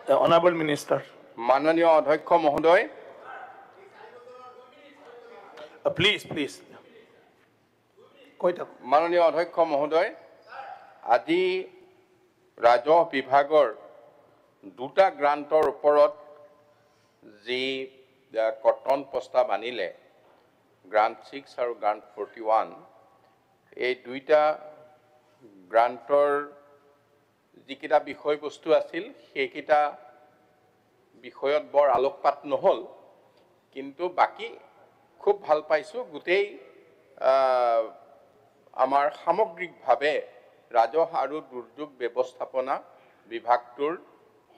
The Honorable Minister. মাননীয় অধ্যক্ষ মহোদয়, Please. মাননীয় অধ্যক্ষ মহোদয়, আজি ৰাজহ বিভাগৰ দুটা গ্ৰান্টৰ ওপৰত যি কৰ্তন প্ৰস্তাৱ আনিলে, গ্ৰান্ট 6 আৰু গ্ৰান্ট 41, এই দুইটা গ্ৰান্টৰ যিকেইটা বিষয়বস্তু আছিল সেইকেইটা বিষয়ত বৰ আলোকপাত নহল, কিন্তু বাকি খুব ভাল পাইছো। গোটেই আমাৰ সামগ্ৰিকভাৱে ৰাজহ আৰু দুৰ্যোগ ব্যৱস্থাপনা বিভাগটোৰ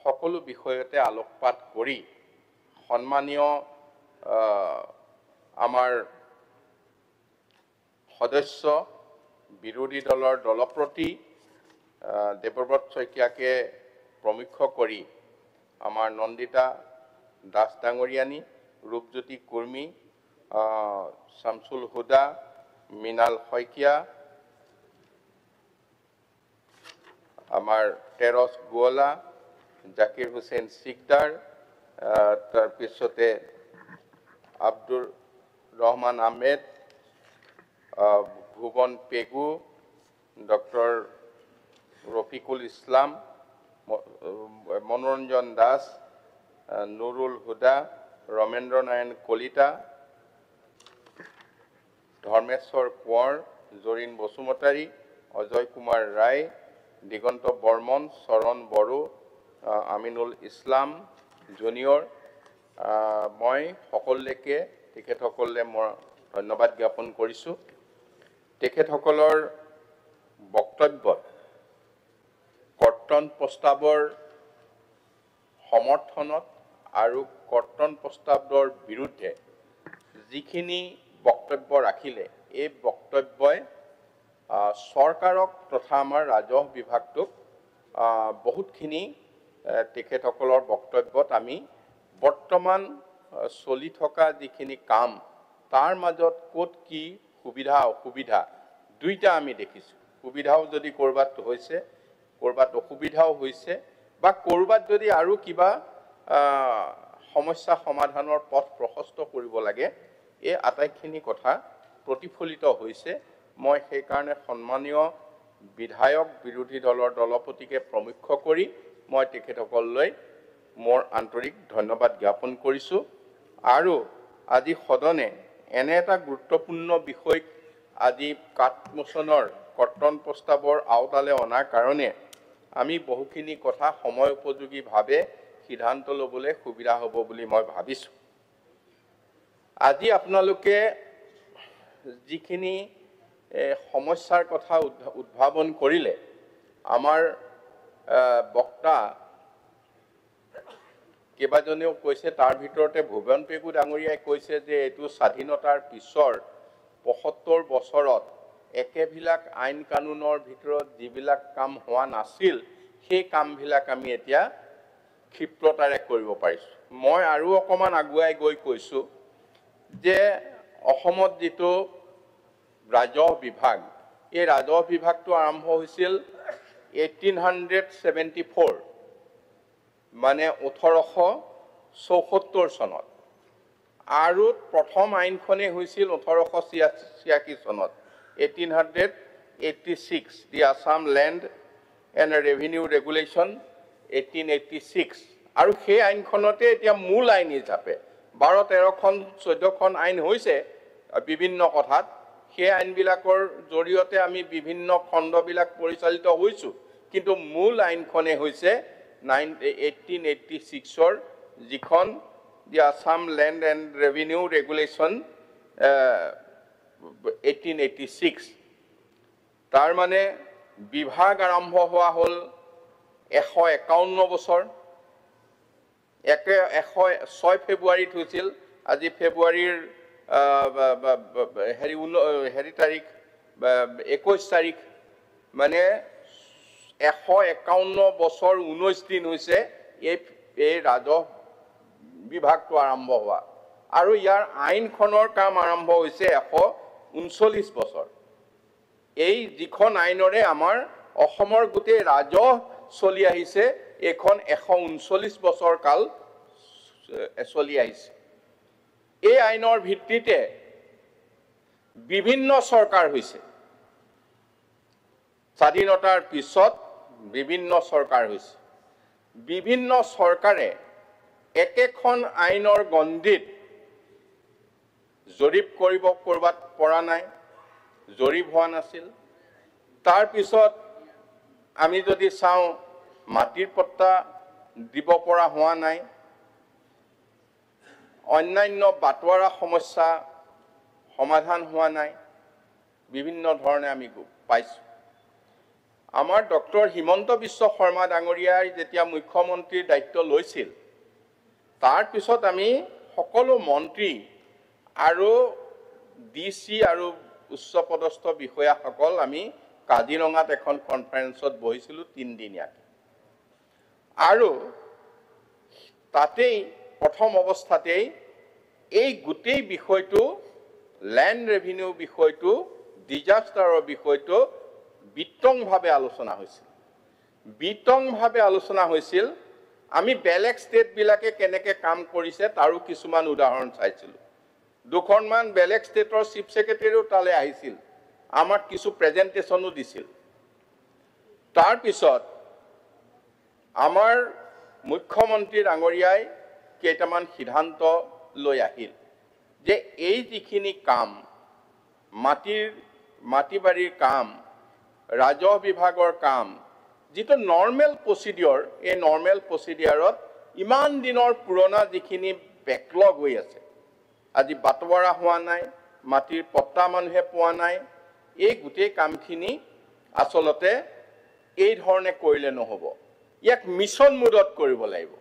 সকলো বিষয়তে আলোকপাত কৰি সন্মানীয় আমাৰ সদস্য বিৰোধী দলৰ দলপ্ৰতি দেৱব্ৰত শইকীয়াকে প্ৰমুখ্য কৰি আমাৰ নন্দিতা দাস ডাঙৰীয়ানী, ৰূপজ্যোতি কুৰ্মী, শামছুল হুদা, মৃণাল শইকীয়া, আমাৰ তেৰছ গোৱালা, জাকিৰ হুছেইন সিকদাৰ, তাৰপিছতে আব্দুৰ ৰহমান আহমেদ, ভুৱন পেগু, ডক্টৰ ৰফিকুল ইছলাম, মনোৰঞ্জন দাস, নুৰুল হুদা, ৰমেন্দ্ৰ নাৰায়ণ কলিতা, ধৰ্মেশ্বৰ কোঁৱৰ, জৰিন বসুমতাৰী, অজয় কুমাৰ ৰায়, দিগন্ত বৰ্মন, চৰণ বড়ো, আমিনুল ইছলাম জুনিয়ৰ, মই সকলোকে তেখেতসকলে মই ধন্যবাদ জ্ঞাপন কৰিছোঁ। তেখেতসকলৰ বক্তব্যত কৰ্তন প্ৰস্তাৱৰ সমৰ্থনত আৰু কৰ্তন প্ৰস্তাৱৰ বিৰুদ্ধে যিখিনি বক্তব্য ৰাখিলে, এই বক্তব্যই চৰকাৰক তথা আমাৰ ৰাজহ বিভাগটোক বহুতখিনি তেখেতসকলৰ বক্তব্যত আমি বৰ্তমান চলি থকা যিখিনি কাম তাৰ মাজত ক'ত কি সুবিধা অসুবিধা দুইটা আমি দেখিছোঁ। সুবিধাও যদি ক'ৰবাত হৈছে, ক'ৰবাত অসুবিধাও হৈছে, বা ক'ৰবাত যদি আৰু কিবা সমস্যা সমাধানৰ পথ প্ৰশস্ত কৰিব লাগে, এই আটাইখিনি কথা প্ৰতিফলিত হৈছে। মই সেইকাৰণে সন্মানীয় বিধায়ক বিৰোধী দলৰ দলপতিকে প্ৰমুখ্য কৰি মই তেখেতসকললৈ মোৰ আন্তৰিক ধন্যবাদ জ্ঞাপন কৰিছোঁ। আৰু আজি সদনে এনে এটা গুৰুত্বপূৰ্ণ বিষয় আজি কাটমোচনৰ কৰ্তন প্ৰস্তাৱৰ আওতালে অনাৰ কাৰণে আমি বহুখিনি কথা সময় উপযোগীভাৱে সিদ্ধান্ত ল'বলৈ সুবিধা হ'ব বুলি মই ভাবিছোঁ। আজি আপোনালোকে যিখিনি সমস্যাৰ কথা উদ্ভাৱন কৰিলে, আমাৰ বক্তা কেইবাজনেও কৈছে, তাৰ ভিতৰতে ভুৱন পেগু ডাঙৰীয়াই কৈছে যে এইটো স্বাধীনতাৰ পিছৰ ৭৫ বছৰত একেবিলাক আইন কানুনৰ ভিতৰত যিবিলাক কাম হোৱা নাছিল, সেই কামবিলাক আমি এতিয়া ক্ষিপ্ৰতাৰে কৰিব পাৰিছোঁ। মই আৰু অকণমান আগুৱাই গৈ কৈছোঁ যে অসমত যিটো ৰাজহ বিভাগ, এই ৰাজহ বিভাগটো আৰম্ভ হৈছিল 1874, মানে 1874 চনত, আৰু প্ৰথম আইনখনেই হৈছিল 1886 চনত, 1886, the Assam land and revenue regulation 1886, আৰু সেই আইনখনতে এতিয়া মূল আইন হিচাপে 12-13খন 14খন আইন হৈছে বিভিন্ন কথাত। সেই আইনবিলাকৰ জৰিয়তে আমি বিভিন্ন খণ্ডবিলাক পৰিচালিত হৈছোঁ, কিন্তু মূল আইনখনেই হৈছে 1886-ৰ যিখন the Assam land and revenue regulation 1886। তাৰ মানে বিভাগ আৰম্ভ হোৱা হ'ল 151 বছৰ, 106 ফেব্ৰুৱাৰীত হৈছিল। আজি ফেব্ৰুৱাৰীৰ হেৰি তাৰিখ 21 তাৰিখ, মানে 151 বছৰ 19 দিন হৈছে এই ৰাজহ বিভাগটো আৰম্ভ হোৱা, আৰু ইয়াৰ আইনখনৰ কাম আৰম্ভ হৈছে 139 বছৰ। এই যিখন আইনৰে আমাৰ অসমৰ গোটেই ৰাজহ চলি আহিছে, এইখন 139 বছৰ কাল চলি আহিছে এই আইনৰ ভিত্তিতে বিভিন্ন চৰকাৰ হৈছে স্বাধীনতাৰ পিছত বিভিন্ন চৰকাৰ হৈছে বিভিন্ন চৰকাৰে একেখন আইনৰ গণ্ডিত জৰীপ কৰিব কৰবাত পৰা নাই জৰীপ হোৱা নাছিল তাৰ পিছত আমি যদি চাওঁ মাটিৰ পট্টা দিব পৰা হোৱা নাই অন্যান্য বাটোৱাৰা সমস্যা সমাধান হোৱা নাই বিভিন্ন ধৰণে আমি পাইছোঁ আমাৰ ডক্টৰ হিমন্ত বিশ্ব শৰ্মা ডাঙৰীয়াই যেতিয়া মুখ্যমন্ত্ৰীৰ দায়িত্ব লৈছিল তাৰ পিছত আমি সকলো মন্ত্ৰী আৰু ডিসি আৰু উচ্চপদস্থ বিষয়াসকল আমি কাজিৰঙাত এখন কনফাৰেন্সত বহিছিলোঁ 3 দিনীয়া আৰু তাতেই প্ৰথম অৱস্থাতেই এই গোটেই বিষয়টো ল্যান্ড ৰেভিনিউ বিষয়টো ডিজাস্টাৰৰ বিষয়টো বিতংভাৱে আলোচনা হৈছিল আমি বেলেগ ষ্টেট বিলাকে কেনেকৈ কাম কৰিছে তাৰো কিছুমান উদাহৰণ চাইছিলোঁ দুখনমান বেলেগ ষ্টেটৰ চিফ সেক্ৰেটাৰীও তালে আহিছিল আমাক কিছু প্ৰেজেন্টেশনো দিছিল তাৰ পিছত আমাৰ মুখ্যমন্ত্ৰী ডাঙৰীয়াই কেইটামান সিদ্ধান্ত লৈ আহিল যে এই যিখিনি কাম মাটিবাৰীৰ কাম ৰাজহ বিভাগৰ কাম যেটো নৰ্মেল প্ৰসিডিউৰ এই নৰ্মেল প্ৰসিডিউৰত ইমান দিনৰ পুৰণা যিখিনি বেকলগ হৈ আছে আজি বাটোৱাৰা হোৱা নাই মাটিৰ পট্টা মানুহে পোৱা নাই এই গোটেই কামখিনি আসলতে এই ধৰণে কৰিলে নহব ইয়াক মিছন মুডত কৰিব লাগিব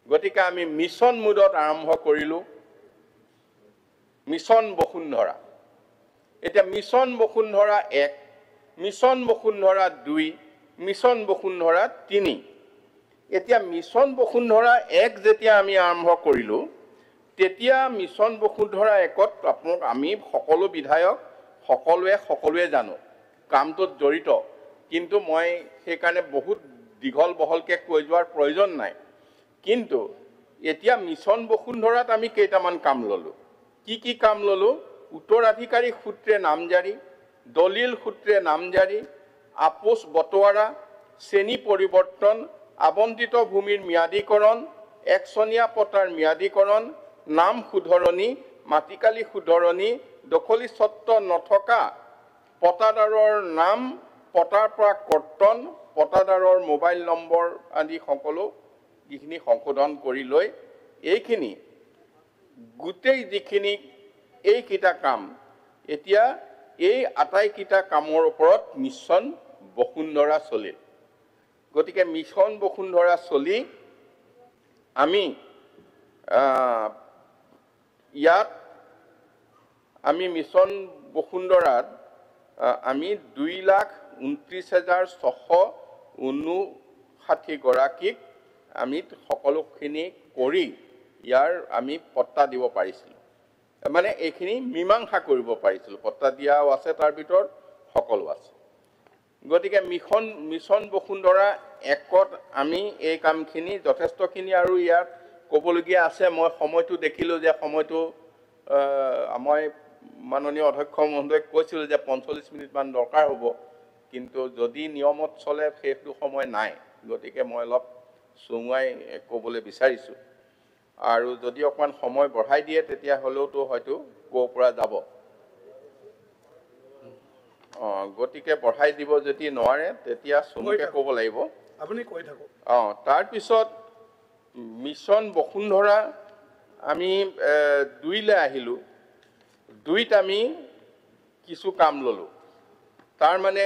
গতিকে আমি মিছন মুডত আৰম্ভ কৰিলো মিছন বসুন্ধৰা এটা মিছন বসুন্ধৰা 1 মিছন বসুন্ধৰা 2 মিছন বসুন্ধৰা 3 এতিয়া মিছন বসুন্ধৰা 1 যেতিয়া আমি আৰম্ভ কৰিলো তেতিয়া মিছন বসুন্ধৰা 1ত আপোনাক আমি সকলো বিধায়ক সকলোৱে জানো কামটোত জড়িত কিন্তু মই সেই কাৰণে বহুত দীঘল বহলকে কৈ যোৱাৰ প্ৰয়োজন নাই কিন্তু এতিয়া মিছন বসুন্ধৰাত আমি কেইটামান কাম ললো কি কাম ললো উত্তৰাধিকাৰী সূত্ৰে নামজাৰি দলিল সূত্ৰে নামজাৰি আপোচ বটোৱাৰা শ্ৰেণী পৰিৱৰ্তন আবণ্টিত ভূমিৰ ম্যাদীকৰণ একচনীয়া পটাৰ ম্যাদীকৰণ নাম শুধৰণী মাটিকালি শুধৰণী দখলী স্বত্ব নথকা পটাদাৰৰ নাম পটাৰ পৰা কৰ্তন পটাদাৰৰ মোবাইল নম্বৰ আদি সকলো যিখিনি সংশোধন কৰি লৈ এইখিনি গোটেই যিখিনি এই কিটা কাম এতিয়া এই আটাইকিটা কামৰ ওপৰত মিছন বসুন্ধৰা চলিল গতিকে মিছন বসুন্ধৰা চলি আমি ইয়াত আমি মিছন বসুন্ধৰাত আমি 2,29,659 গৰাকীক আমি সকলোখিনি কৰি ইয়াৰ আমি পট্টা দিব পাৰিছিলো মানে এইখিনি মীমাংসা কৰিব পাৰিছিল পট্টা দিয়াও আছে তাৰ ভিতৰত সকলো আছে গতিকে মিছন বসুন্ধৰা 1ত আমি এই কামখিনি যথেষ্টখিনি আৰু ইয়াত ক'বলগীয়া আছে মই সময়টো দেখিলো যে সময়টো মই মাননীয় অধ্যক্ষ মহোদয় কৈছিল যে 45 মিনিট মান দৰকাৰ হ'ব কিন্তু যদি নিয়মত চলে সেইটো সময় নাই গতিকে মই অলপ সুঙাই ক'বলৈ বিচাৰিছো আৰু যদি অকমান সময় বঢ়াই দিয়ে তেতিয়া হলেওটো হয়তো ক'ৰ পৰা যাব গতিকে বঢ়াই দিব যদি নোৱাৰে তেতিয়া সুমকে ক'ব লাগিব আপুনি কৈ থাকক তাৰ পিছত মিছন বসুন্ধৰা আমি 2 লে আহিলো 2ত আমি কিছু কাম ললো তাৰ মানে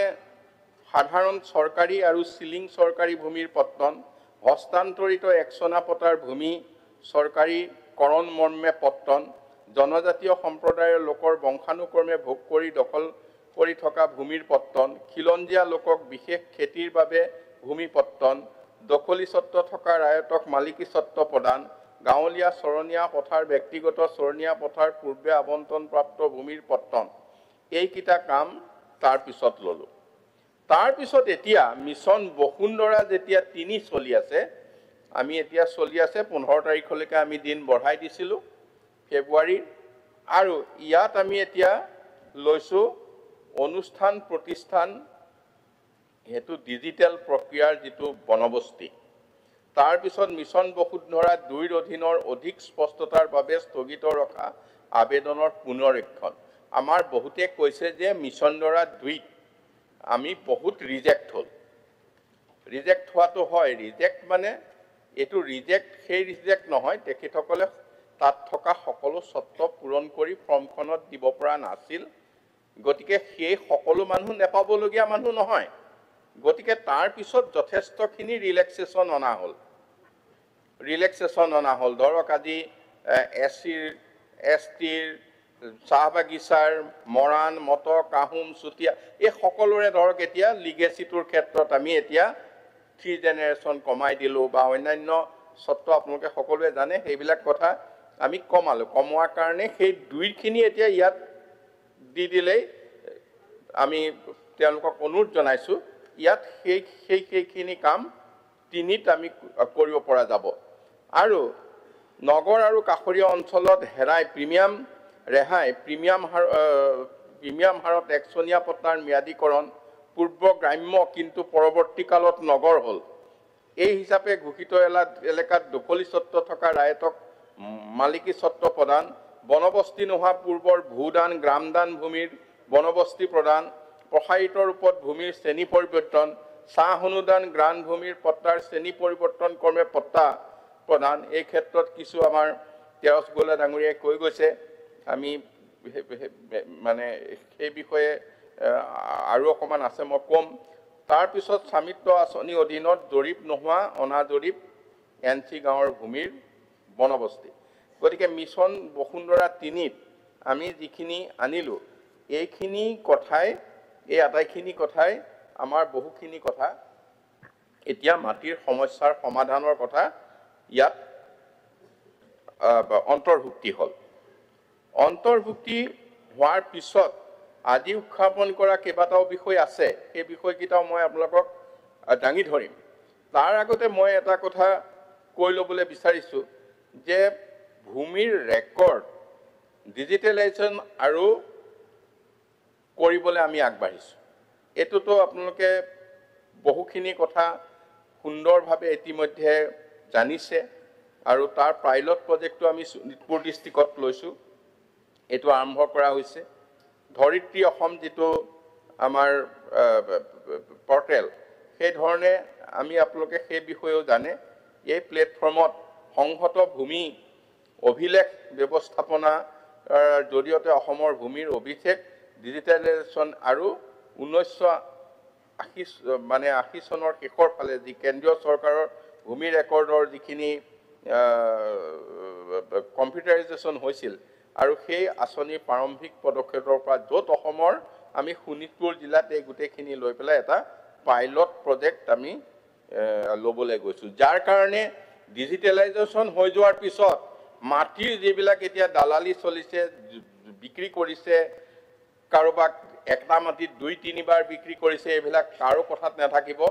সাধাৰণ চৰকাৰী আৰু সিলিং চৰকাৰী ভূমিৰ পত্তন হস্তান্তৰিত একচনা পটাৰ ভূমি চৰকাৰী কৰণ মৰ্মে পত্তন জনজাতীয় সম্প্ৰদায়ৰ লোকৰ বংশানুক্ৰমে ভোগ কৰি দখল কৰি থকা ভূমিৰ পত্তন খিলঞ্জীয়া লোকক বিশেষ খেতিৰ বাবে ভূমি পত্তন দখলী স্বত্ব থকা ৰায়তক মালিকী স্বত্ব প্ৰদান গাঁৱলীয়া চৰণীয়া পথাৰ ব্যক্তিগত চৰণীয়া পথাৰ পূৰ্বে আবণ্টন প্ৰাপ্ত ভূমিৰ পত্তন এইকিটা কাম তাৰ পিছত ললো তাৰ পিছত এতিয়া মিছন বসুন্ধৰা যেতিয়া 3 চলি আছে, আমি এতিয়া চলি আছে 15 তাৰিখলৈকে আমি দিন বঢ়াই দিছিলোঁ ফেব্ৰুৱাৰীৰ, আৰু ইয়াত আমি এতিয়া লৈছোঁ অনুষ্ঠান প্ৰতিষ্ঠান হেতু ডিজিটেল প্ৰক্ৰিয়াৰ যিটো বনবস্তি। তাৰ পিছত মিছন বসুন্ধৰা 2ৰ অধীনৰ অধিক স্পষ্টতাৰ বাবে স্থগিত ৰখা আবেদনৰ পুনৰীক্ষণ। আমাৰ বহুতে কৈছে যে মিছনধৰা 2ত আমি বহুত ৰিজেক্ট হ'ল। ৰিজেক্ট হোৱাটো হয়, ৰিজেক্ট মানে এইটো ৰিজেক্ট সেই ৰিজেক্ট নহয়, তেখেতসকলে তাত থকা সকলো চৰ্ত পূৰণ কৰি ফৰ্মখনত দিব পৰা নাছিল। গতিকে সেই সকলো মানুহ নেপাবলগীয়া মানুহ নহয়। গতিকে তাৰ পিছত যথেষ্টখিনি ৰিলেক্সেশ্যন অনা হ'ল। ধৰক আজি এছ.টিৰ চাহ বাগিচাৰ মৰাণ, মটক, আহোম, চুতীয়া এই সকলোৰে ধৰক এতিয়া লিগেচিটোৰ ক্ষেত্ৰত আমি এতিয়া 3 জেনেৰেশ্যন কমাই দিলোঁ বা অন্যান্য চৰ্ত আপোনালোকে সকলোৱে জানে, সেইবিলাক কথা আমি কমালোঁ। কমোৱাৰ কাৰণে সেই 2খিনি এতিয়া ইয়াত দি দিলেই আমি তেওঁলোকক অনুৰোধ জনাইছোঁ, ইয়াত সেইখিনি কাম 3ত আমি কৰিব পৰা যাব। আৰু নগৰ আৰু কাষৰীয়া অঞ্চলত প্ৰিমিয়াম হাৰত 1 চনীয়া পট্টাৰ ম্যাদীকৰণ পূৰ্ব গ্ৰাম্য কিন্তু পৰৱৰ্তীকালত নগৰ হ'ল। এই হিচাপে ঘোষিত এলেকাত দখলী স্বত্ব থকা ৰায়তক মালিকী স্বত্ব প্ৰদান, বনবস্তি নোহোৱা পূৰ্বৰ ভূদান, গ্ৰামদান ভূমিৰ বনবস্তি প্ৰদান, প্ৰসাৰিত ৰূপত ভূমিৰ শ্ৰেণী পৰিৱৰ্তন, চাহ অনুদান, গ্ৰাণ ভূমিৰ পট্টাৰ শ্ৰেণী পৰিৱৰ্তন ক্ৰমে পট্টা প্ৰদান। এই ক্ষেত্ৰত কিছু আমাৰ তেৰছ গোলা ডাঙৰীয়াই কৈ গৈছে, আমি মানে সেই বিষয়ে আৰু অকণমান আছে মই ক'ম। তাৰপিছত স্বামিত্ব আঁচনি অধীনত জৰীপ নোহোৱা অনাজৰীপ NC গাঁৱৰ ভূমিৰ বনবস্তি। গতিকে মিছন বসুন্ধৰা 3ত আমি যিখিনি আনিলোঁ, এইখিনি কথাই এই আটাইখিনি কথাই আমাৰ বহুখিনি কথা এতিয়া মাটিৰ সমস্যাৰ সমাধানৰ কথা ইয়াত অন্তৰ্ভুক্তি হ'ল। অন্তৰ্ভুক্তি হোৱাৰ পিছত আজি উত্থাপন কৰা কেইবাটাও বিষয় আছে, সেই বিষয়কেইটাও মই আপোনালোকক দাঙি ধৰিম। তাৰ আগতে মই এটা কথা কৈ ল'বলৈ বিচাৰিছোঁ যে ভূমিৰ ৰেকৰ্ড ডিজিটেলাইজেশ্যন আৰু কৰিবলৈ আমি আগবাঢ়িছোঁ। এইটোতো আপোনালোকে বহুখিনি কথা সুন্দৰভাৱে ইতিমধ্যে জানিছে, আৰু তাৰ পাইলট প্ৰজেক্টটো আমি শোণিতপুৰ ডিষ্ট্ৰিক্টত লৈছোঁ। এইটো আৰম্ভ কৰা হৈছে। ধৰিত্ৰী অসম যিটো আমাৰ পৰ্টেল, সেই ধৰণে আমি আপোনালোকে সেই বিষয়েও জানে। এই প্লেটফৰ্মত সংহত ভূমি অভিলেখ ব্যৱস্থাপনাৰ জৰিয়তে অসমৰ ভূমিৰ অভিলেখ ডিজিটেলাইজেশ্যন আৰু 1980 চনৰ শেষৰ ফালে যি কেন্দ্ৰীয় চৰকাৰৰ ভূমি ৰেকৰ্ডৰ যিখিনি কম্পিউটাৰাইজেশ্যন হৈছিল, আৰু সেই আঁচনিৰ প্ৰাৰম্ভিক পদক্ষেপৰ পৰা য'ত অসমৰ আমি শোণিতপুৰ জিলাত এই গোটেইখিনি লৈ পেলাই এটা পাইলট প্ৰজেক্ট আমি ল'বলৈ গৈছোঁ, যাৰ কাৰণে ডিজিটেলাইজেশ্যন হৈ যোৱাৰ পিছত মাটিৰ যিবিলাক এতিয়া দালালি চলিছে, বিক্ৰী কৰিছে, কাৰোবাক একটা মাটিত 2-3 বাৰ বিক্ৰী কৰিছে, এইবিলাক কাৰো কথাত নাথাকিব।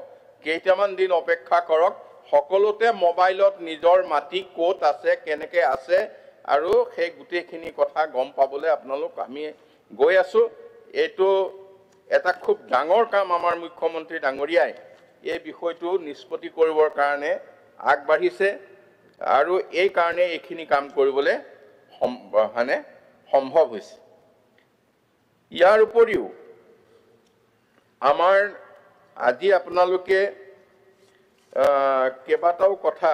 কেইটামান দিন অপেক্ষা কৰক, সকলোতে মোবাইলত নিজৰ মাটি ক'ত আছে, কেনেকৈ আছে, আৰু সেই গোটেইখিনি কথা গম পাবলৈ আপোনালোক আমি গৈ আছোঁ। এইটো এটা খুব ডাঙৰ কাম আমাৰ মুখ্যমন্ত্ৰী ডাঙৰীয়াই এই বিষয়টো নিষ্পত্তি কৰিবৰ কাৰণে আগবাঢ়িছে, আৰু এই কাৰণে এইখিনি কাম কৰিবলৈ সম্ভৱ হৈছে। ইয়াৰ উপৰিও আমাৰ আজি আপোনালোকে কেইবাটাও কথা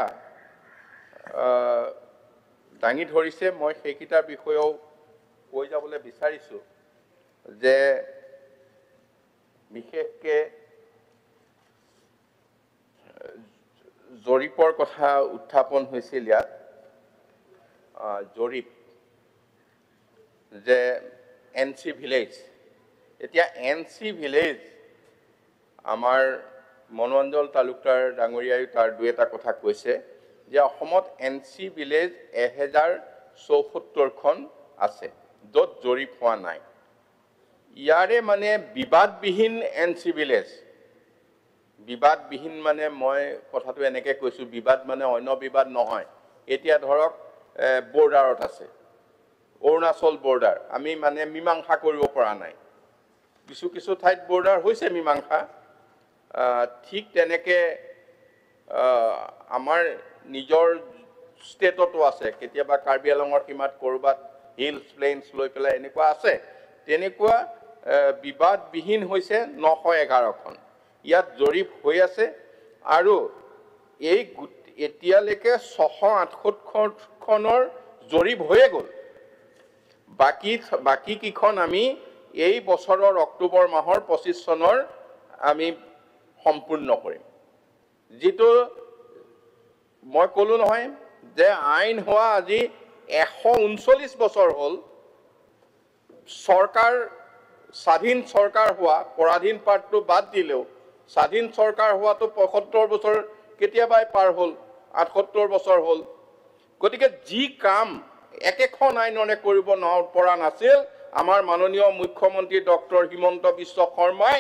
দাঙি ধৰিছে, মই সেইকেইটাৰ বিষয়েও কৈ যাবলৈ বিচাৰিছোঁ যে বিশেষকৈ জৰীপৰ কথা উত্থাপন হৈছিল ইয়াত। জৰীপ যে NC ভিলেজ, এতিয়া NC ভিলেজ আমাৰ মনোৰঞ্জন তালুকদাৰ ডাঙৰীয়াই তাৰ 2-এটা কথা কৈছে যে অসমত NC ভিলেজ 1074খন আছে, য'ত জৰীপ হোৱা নাই। ইয়াৰে মানে বিবাদবিহীন NC ভিলেজ বিবাদবিহীন মানে মই কথাটো এনেকৈ কৈছোঁ, বিবাদ মানে অন্য বিবাদ নহয়। এতিয়া ধৰক বৰ্ডাৰত আছে, অৰুণাচল বৰ্ডাৰ, আমি মানে মীমাংসা কৰিব পৰা নাই। কিছু কিছু ঠাইত বৰ্ডাৰ হৈছে মীমাংসা। ঠিক তেনেকৈ আমাৰ নিজৰ ষ্টেটতো আছে, কেতিয়াবা কাৰ্বি আংলঙৰ সীমাত ক'ৰবাত হিলছ প্লেইনছ লৈ পেলাই এনেকুৱা আছে। তেনেকুৱা বিবাদবিহীন হৈছে 911খন। ইয়াত জৰীপ হৈ আছে আৰু এই এতিয়ালৈকে 668খনৰ জৰীপ হৈয়ে গ'ল। বাকী কেইখন আমি এই বছৰৰ অক্টোবৰ মাহৰ 25 চনৰ আমি সম্পূৰ্ণ কৰিম। যিটো মই ক'লো নহয় যে আইন হোৱা আজি 139 বছৰ হ'ল, চৰকাৰ স্বাধীন চৰকাৰ হোৱা, পৰাধীন পাৰ্টটো বাদ দিলেও স্বাধীন চৰকাৰ হোৱাটো 75 বছৰ কেতিয়াবাই পাৰ হ'ল, 78 বছৰ হ'ল। গতিকে যি কাম একেখন আইনৰে কৰিব পৰা নাছিল, আমাৰ মাননীয় মুখ্যমন্ত্ৰী ডক্টৰ হিমন্ত বিশ্ব শৰ্মাই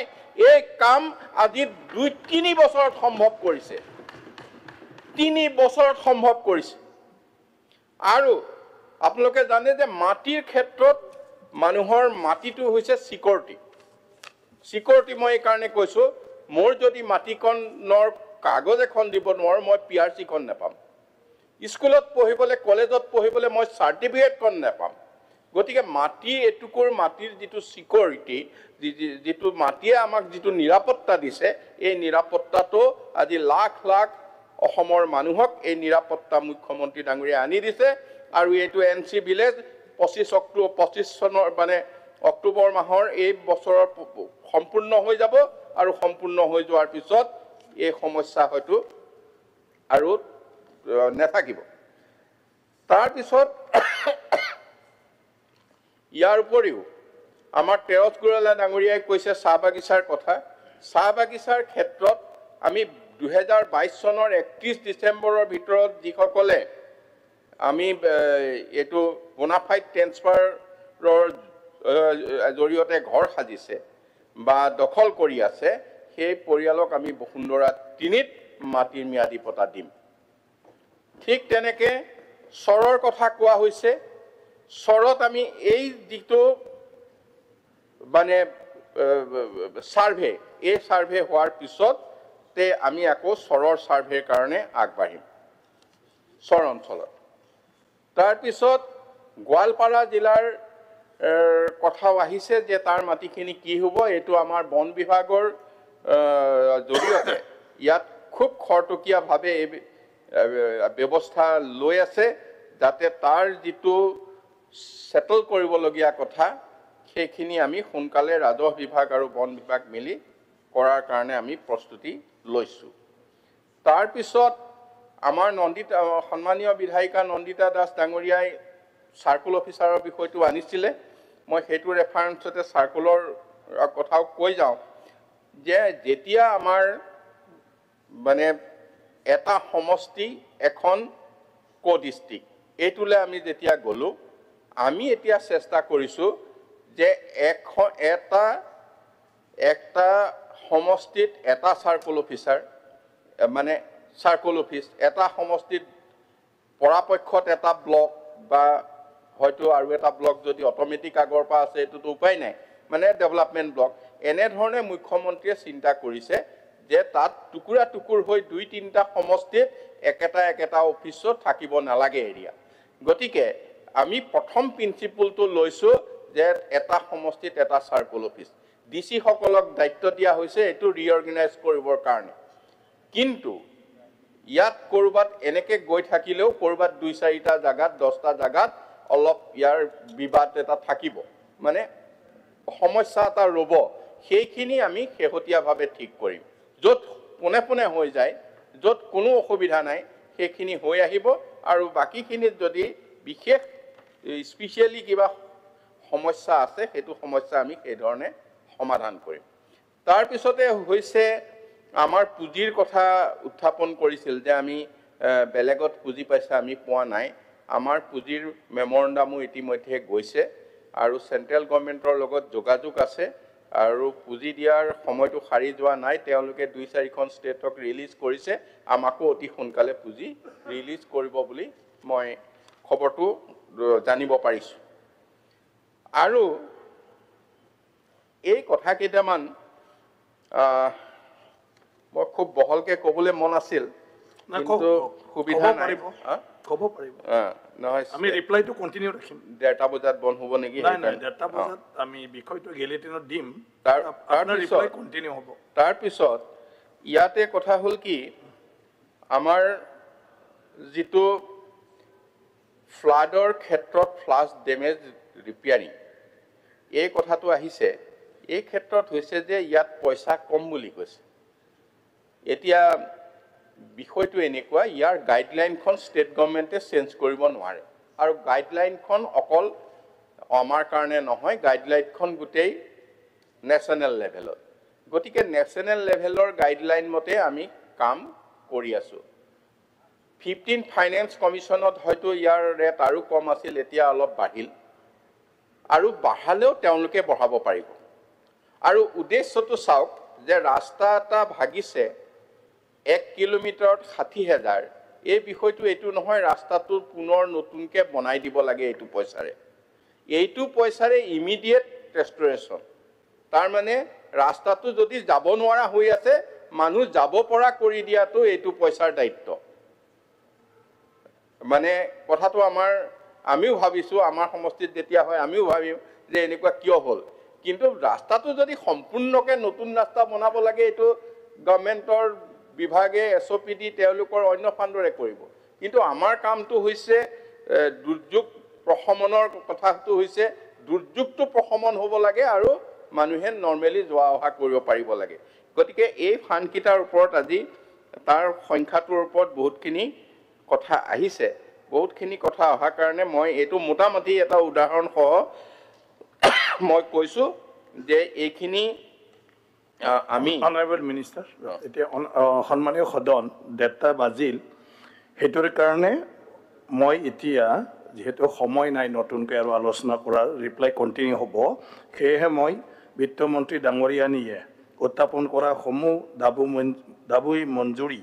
এই কাম আজি 2-3 বছৰত সম্ভৱ কৰিছে। 3 বছৰত সম্ভৱ কৰিছে। আৰু আপোনালোকে জানে যে মাটিৰ ক্ষেত্ৰত মানুহৰ মাটিটো হৈছে চিকিউৰিটি। মই এইকাৰণে কৈছোঁ, মোৰ যদি মাটিকণৰ কাগজ এখন দিব নোৱাৰোঁ, মই PRC-খন নাপাম। স্কুলত পঢ়িবলৈ, কলেজত পঢ়িবলৈ মই চাৰ্টিফিকেটখন নাপাম। গতিকে এটুকুৰ মাটিৰ যিটো চিকিউৰিটি, যিটো মাটিয়ে আমাক যিটো নিৰাপত্তা দিছে, এই নিৰাপত্তাটো আজি লাখ লাখ অসমৰ মানুহক এই নিৰাপত্তা মুখ্যমন্ত্ৰী ডাঙৰীয়াই আনি দিছে। আৰু এইটো NC ভিলেজ 25 চনৰ মানে অক্টোবৰ মাহৰ এই বছৰৰ সম্পূৰ্ণ হৈ যাব। আৰু সম্পূৰ্ণ হৈ যোৱাৰ পিছত এই সমস্যা হয়তো আৰু নাথাকিব। তাৰপিছত ইয়াৰ উপৰিও আমাৰ তেৰছ গুৰুলা ডাঙৰীয়াই কৈছে চাহ বাগিচাৰ কথা। চাহ বাগিচাৰ ক্ষেত্ৰত আমি 2022 চনৰ 31 ডিচেম্বৰৰ ভিতৰত যিসকলে আমি এইটো বোনাফাইড ট্ৰেন্সফাৰৰ জৰিয়তে ঘৰ সাজিছে বা দখল কৰি আছে, সেই পৰিয়ালক আমি বসুন্ধৰা 3ত মাটিৰ ম্যাদী পট্টা দিম। ঠিক তেনেকৈ চৰৰ কথা কোৱা হৈছে। চৰত আমি এই যিটো মানে সাৰ্ভে, এই সাৰ্ভে হোৱাৰ পিছতে আমি আকৌ চৰৰ সাৰ্ভেৰ কাৰণে আগবাঢ়িম চৰ অঞ্চলত। তাৰপিছত গোৱালপাৰা জিলাৰ কথাও আহিছে যে তাৰ মাটিখিনি কি হ'ব। এইটো আমাৰ বন বিভাগৰ জৰিয়তে ইয়াত খুব খৰতকীয়াভাৱে এই ব্যৱস্থা লৈ আছে, যাতে তাৰ যিটো সেটল কৰিবলগীয়া কথা সেইখিনি আমি সোনকালে ৰাজহ বিভাগ আৰু বন বিভাগ মিলি কৰাৰ কাৰণে আমি প্ৰস্তুতি লৈছোঁ। তাৰপিছত আমাৰ সন্মানীয় বিধায়িকা নন্দিতা দাস ডাঙৰীয়াই চাৰ্কুল অফিচাৰৰ বিষয়টো আনিছিলে। মই সেইটো ৰেফাৰেন্সতে চাৰ্কুলৰ কথাও কৈ যাওঁ যে যেতিয়া আমাৰ মানে এটা সমষ্টি, এখন ডিষ্ট্ৰিক্ট, এইটোলৈ আমি যেতিয়া গ'লোঁ, আমি এতিয়া চেষ্টা কৰিছোঁ যে এটা সমষ্টিত এটা চাৰ্কুল অফিচাৰ, মানে চাৰ্কুল অফিচ, এটা সমষ্টিত পৰাপক্ষত এটা ব্লক বা হয়তো আৰু এটা ব্লক যদি অট'মেটিক আগৰ পৰা আছে, এইটোতো উপায় নাই, মানে ডেভেলপমেণ্ট ব্লক। এনেধৰণে মুখ্যমন্ত্ৰীয়ে চিন্তা কৰিছে যে তাত টুকুৰা টুকুৰ হৈ 2-3টা সমষ্টিত একেটা অফিচত থাকিব নালাগে এৰিয়া। গতিকে আমি প্ৰথম প্ৰিন্সিপলটো লৈছোঁ যে এটা সমষ্টিত এটা চাৰ্কুল অফিচ। DC সকলক দায়িত্ব দিয়া হৈছে এইটো ৰিঅৰ্গেনাইজ কৰিবৰ কাৰণে। কিন্তু ইয়াত ক'ৰবাত এনেকৈ গৈ থাকিলেও ক'ৰবাত 2-4টা জাগাত, 10টা জাগাত অলপ ইয়াৰ বিবাদ এটা থাকিব, মানে সমস্যা এটা ৰ'ব। সেইখিনি আমি শেহতীয়াভাৱে ঠিক কৰিম। য'ত পোনে পোনে হৈ যায়, য'ত কোনো অসুবিধা নাই, সেইখিনি হৈ আহিব। আৰু বাকীখিনিত যদি বিশেষ স্পেচিয়েলি কিবা সমস্যা আছে, সেইটো সমস্যা আমি সেইধৰণে সমাধান কৰিম। তাৰপিছতে হৈছে আমাৰ পুঁজিৰ কথা উত্থাপন কৰিছিল যে আমি বেলেগত পুঁজি পাইছে, আমি পোৱা নাই। আমাৰ পুঁজিৰ মেমৰেণ্ডামো ইতিমধ্যে গৈছে আৰু চেণ্ট্ৰেল গভৰ্ণমেণ্টৰ লগত যোগাযোগ আছে আৰু পুঁজি দিয়াৰ সময়টো সাৰি যোৱা নাই তেওঁলোকে 2-4খন ষ্টেটক ৰিলিজ কৰিছে আমাকো অতি সোনকালে পুঁজি ৰিলিজ কৰিব বুলি মই খবৰটো জানিব পাৰিছোঁ আৰু এই কথা কেইটামান মই খুব বহলকে ক'বলৈ মন আছিল কিন্তু সুবিধা নাই ক'ব পাৰিব নহয় আমি ৰিপ্লাইটো কন্টিনিউ ৰাখিম 1:30 বজাত বন্ধ হ'ব নেকি নাই 1:30 বজাত আমি বিষয়টো গেলেটিনত দিম আপোনাৰ ৰিপ্লাই কন্টিনিউ হ'ব তাৰ পিছত ইয়াতে কথা হ'ল কি আমাৰ যিটো ফ্লাডৰ ক্ষেত্ৰত ফ্লাছ ডেমেজ ৰিপেয়াৰিং এই কথাটো আহিছে এই ক্ষেত্ৰত হৈছে যে ইয়াত পইচা কম বুলি কৈছে এতিয়া বিষয়টো এনেকুৱা ইয়াৰ গাইডলাইনখন ষ্টেট গভৰ্ণমেণ্টে চেঞ্জ কৰিব নোৱাৰে আৰু গাইডলাইনখন অকল আমাৰ কাৰণে নহয় গাইডলাইনখন গোটেই নেশ্যনেল লেভেলত গতিকে নেশ্যনেল লেভেলৰ গাইডলাইন মতে আমি কাম কৰি আছো 15 ফাইনেন্স কমিশনত হয়তো ইয়াৰ ৰেট আৰু কম আছিল এতিয়া অলপ বাঢ়িল আৰু বাঢ়ালেও তেওঁলোকে বঢ়াব পাৰিব আৰু উদ্দেশ্যটো চাওক যে ৰাস্তা এটা ভাগিছে 1 কিলোমিটাৰত 60,000 এই বিষয়টো এইটো নহয় ৰাস্তাটো পুনৰ নতুনকে বনাই দিব লাগে এইটো পইচাৰে ইমিডিয়েট ৰেষ্টৰেশ্যন তাৰ মানে ৰাস্তাটো যদি যাব নোৱাৰা হৈ আছে মানুহ যাব পৰা কৰি দিয়াটো এইটো পইচাৰ দায়িত্ব মানে কথাটো আমিও ভাবিছো আমাৰ সমষ্টিত যেতিয়া হয় আমিও ভাবিম যে এনেকুৱা কিয় হ'ল কিন্তু ৰাস্তাটো যদি সম্পূৰ্ণকে নতুন ৰাস্তা বনাব লাগে এইটো গভৰ্ণমেণ্টৰ বিভাগে এছঅপিডি তেওঁলোকৰ অন্য ফাণ্ডৰে কৰিব কিন্তু আমাৰ কামটো হৈছে দুৰ্যোগ প্ৰশমনৰ কথাটো হৈছে দুৰ্যোগটো প্ৰশমন হ'ব লাগে আৰু মানুহে নৰমালি যোৱা অহা কৰিব পাৰিব লাগে গতিকে এই ফাণ্ডকিটাৰ ওপৰত আজি তাৰ সংখ্যাটোৰ ওপৰত বহুতখিনি কথা আহিছে বহুতখিনি কথা অহাৰ কাৰণে মই এইটো মোটামুটি এটা উদাহৰণ সহ মই কৈছো যে এইখিনি আমি অনাৰেবল মিনিষ্টাৰ এতিয়া সন্মানীয় সদন 1:30 বাজিল হেতুৰ কাৰণে মই এতিয়া যেহেতু সময় নাই নতুনকৈ আৰু আলোচনা কৰাৰ ৰিপ্লাই কন্টিনিউ হ'ব সেয়েহে মই বিত্তমন্ত্ৰী ডাঙৰীয়ানীয়ে উত্থাপন কৰা সমূহ দাবী মঞ্জুৰি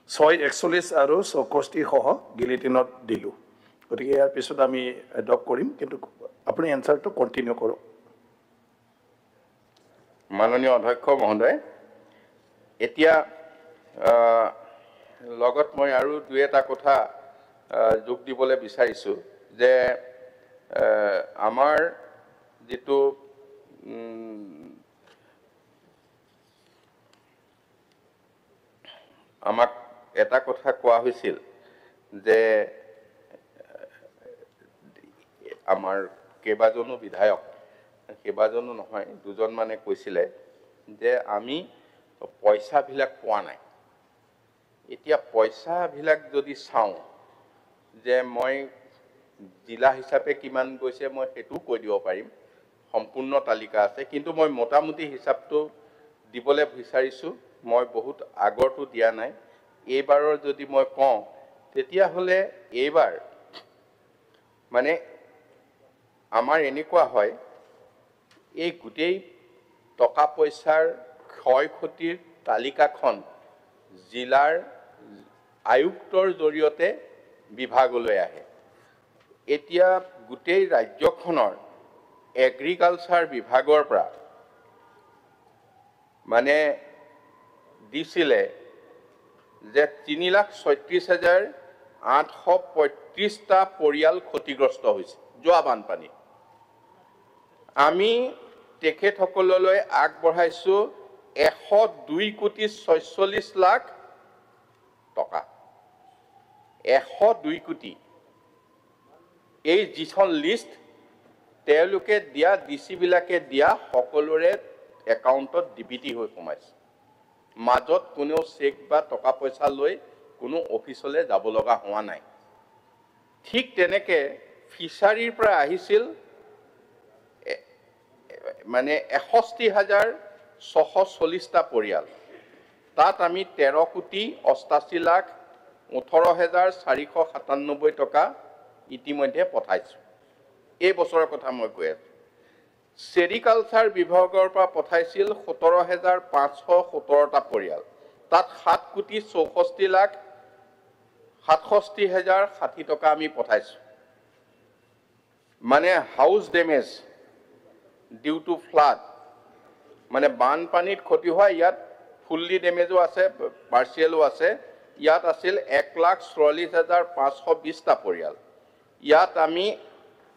6:41 আৰু 64 সহ গিলিটিনত দিলোঁ গতিকে ইয়াৰ পিছত আমি এডপ্ট কৰিম কিন্তু আপুনি এনচাৰটো কন্টিনিউ কৰক মাননীয় অধ্যক্ষ মহোদয় এতিয়া লগত মই আৰু দুই এটা কথা যোগ দিবলৈ বিচাৰিছো যে আমাৰ যেটো আমাক এটা কথা কোৱা হৈছিল যে আমাৰ কেবাজনো বিধায়ক কেবাজনো নহয় দুজন মানে কৈছিলে যে আমি পইচাবিলাক পোৱা নাই এতিয়া পইচাবিলাক যদি চাওঁ যে মই জিলা হিচাপে কিমান গৈছে মই হেতু কৈ দিব পাৰিম সম্পূৰ্ণ তালিকা আছে কিন্তু মই মোটামুটি হিচাপটো দিবলৈ বিচাৰিছো মই বহুত আগৰটো দিয়া নাই এইবাৰৰ যদি মই কওঁ তেতিয়া হলে এইবাৰ মানে আমাৰ এনেকুৱা হয় এই গোটেই টকা পইচাৰ ক্ষয়ক্ষতিৰ তালিকাখন জিলাৰ আয়ুক্তৰ জৰিয়তে বিভাগলৈ আহে এতিয়া গোটেই ৰাজ্যখনৰ এগ্ৰিকালচাৰ বিভাগৰ পৰা মানে দিছিলে যে 3,36,835টা পৰিয়াল ক্ষতিগ্ৰস্ত হৈছে যোৱা বানপানী আমি তেখেতসকললৈ আগবঢ়াইছো 102,46 লাখ টকা 102 কোটি এই যিখন লিষ্ট তেওঁলোকে দিয়া ডিসি বিলাকে দিয়া সকলোৰে একাউণ্টত ডিবিটি হৈ সোমাইছে মাজত কোনো চেক বা টকা পইচা লৈ কোনো অফিচলৈ যাব লগা হোৱা নাই ঠিক তেনেকে ফিচাৰীৰ পৰা আহিছিল মানে 61,640টা পৰিয়াল তাত আমি 13,88,18,497 টকা ইতিমধ্যে পঠাইছো এই বছৰৰ কথা মই কৈ আছো চেৰিকালচাৰ বিভাগৰ পৰা পঠাইছিল 17,517টা পৰিয়াল। তাত 7,64,67,060 টকা আমি পঠাইছোঁ। মানে house damage due to flood, মানে বানপানীত ক্ষতি হোৱা, ইয়াত ফুল্লি ডেমেজো আছে, পাৰ্চিয়েলো আছে। ইয়াত আছিল 1,44,520টা পৰিয়াল। ইয়াত আমি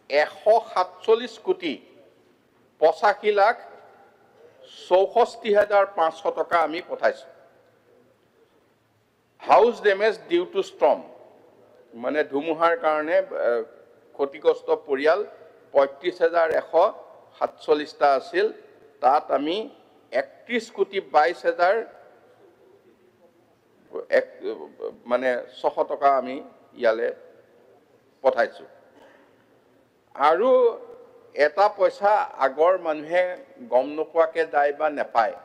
147,85,64,500 টকা আমি পঠাইছোঁ। House damage due to storm, মানে ধুমুহাৰ কাৰণে ক্ষতিগ্ৰস্ত পৰিয়াল 35,147টা আছিল। তাত আমি 31,22,000 মানে 600 টকা আমি ইয়ালে পঠাইছোঁ। আৰু এটা পইচা আগৰ মানুহে গম নোপোৱাকৈ যায় বা নেপায়।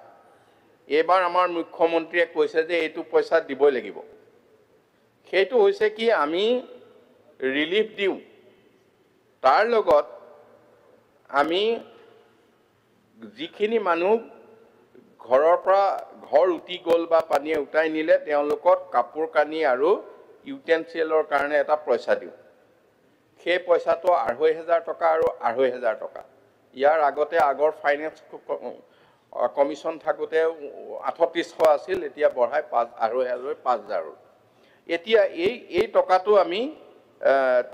এইবাৰ আমাৰ মুখ্যমন্ত্ৰীয়ে কৈছে যে এইটো পইচা দিবই লাগিব। সেইটো হৈছে কি, আমি ৰিলিফ দিওঁ, তাৰ লগত আমি যিখিনি মানুহ ঘৰৰ পৰা ঘৰ উটি গ'ল বা পানীয়ে উটাই নিলে, তেওঁলোকক কাপোৰ কানি আৰু ইউটেনচিলৰ কাৰণে এটা পইচা দিওঁ। সেই পইচাটো 2,500 টকা আৰু 2,500 টকা। ইয়াৰ আগতে আগৰ ফাইনেন্স কমিশ্যন থাকোঁতে 3800 আছিল, এতিয়া বঢ়াই 2,500 5,000। এতিয়া এই টকাটো আমি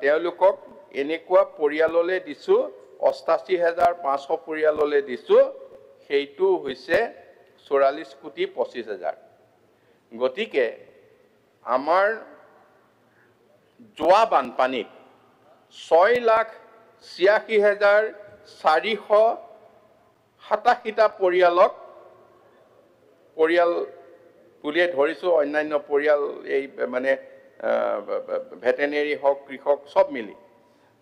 তেওঁলোকক এনেকুৱা পৰিয়াললৈ দিছোঁ, 88,500 পৰিয়াললৈ দিছোঁ। সেইটো হৈছে 44,25,000। গতিকে আমাৰ যোৱা বানপানীত 6,86,487টা পৰিয়াল বুলিয়ে ধৰিছোঁ, অন্যান্য পৰিয়াল এই মানে ভেটেনেৰি হওক, কৃষক চব মিলি।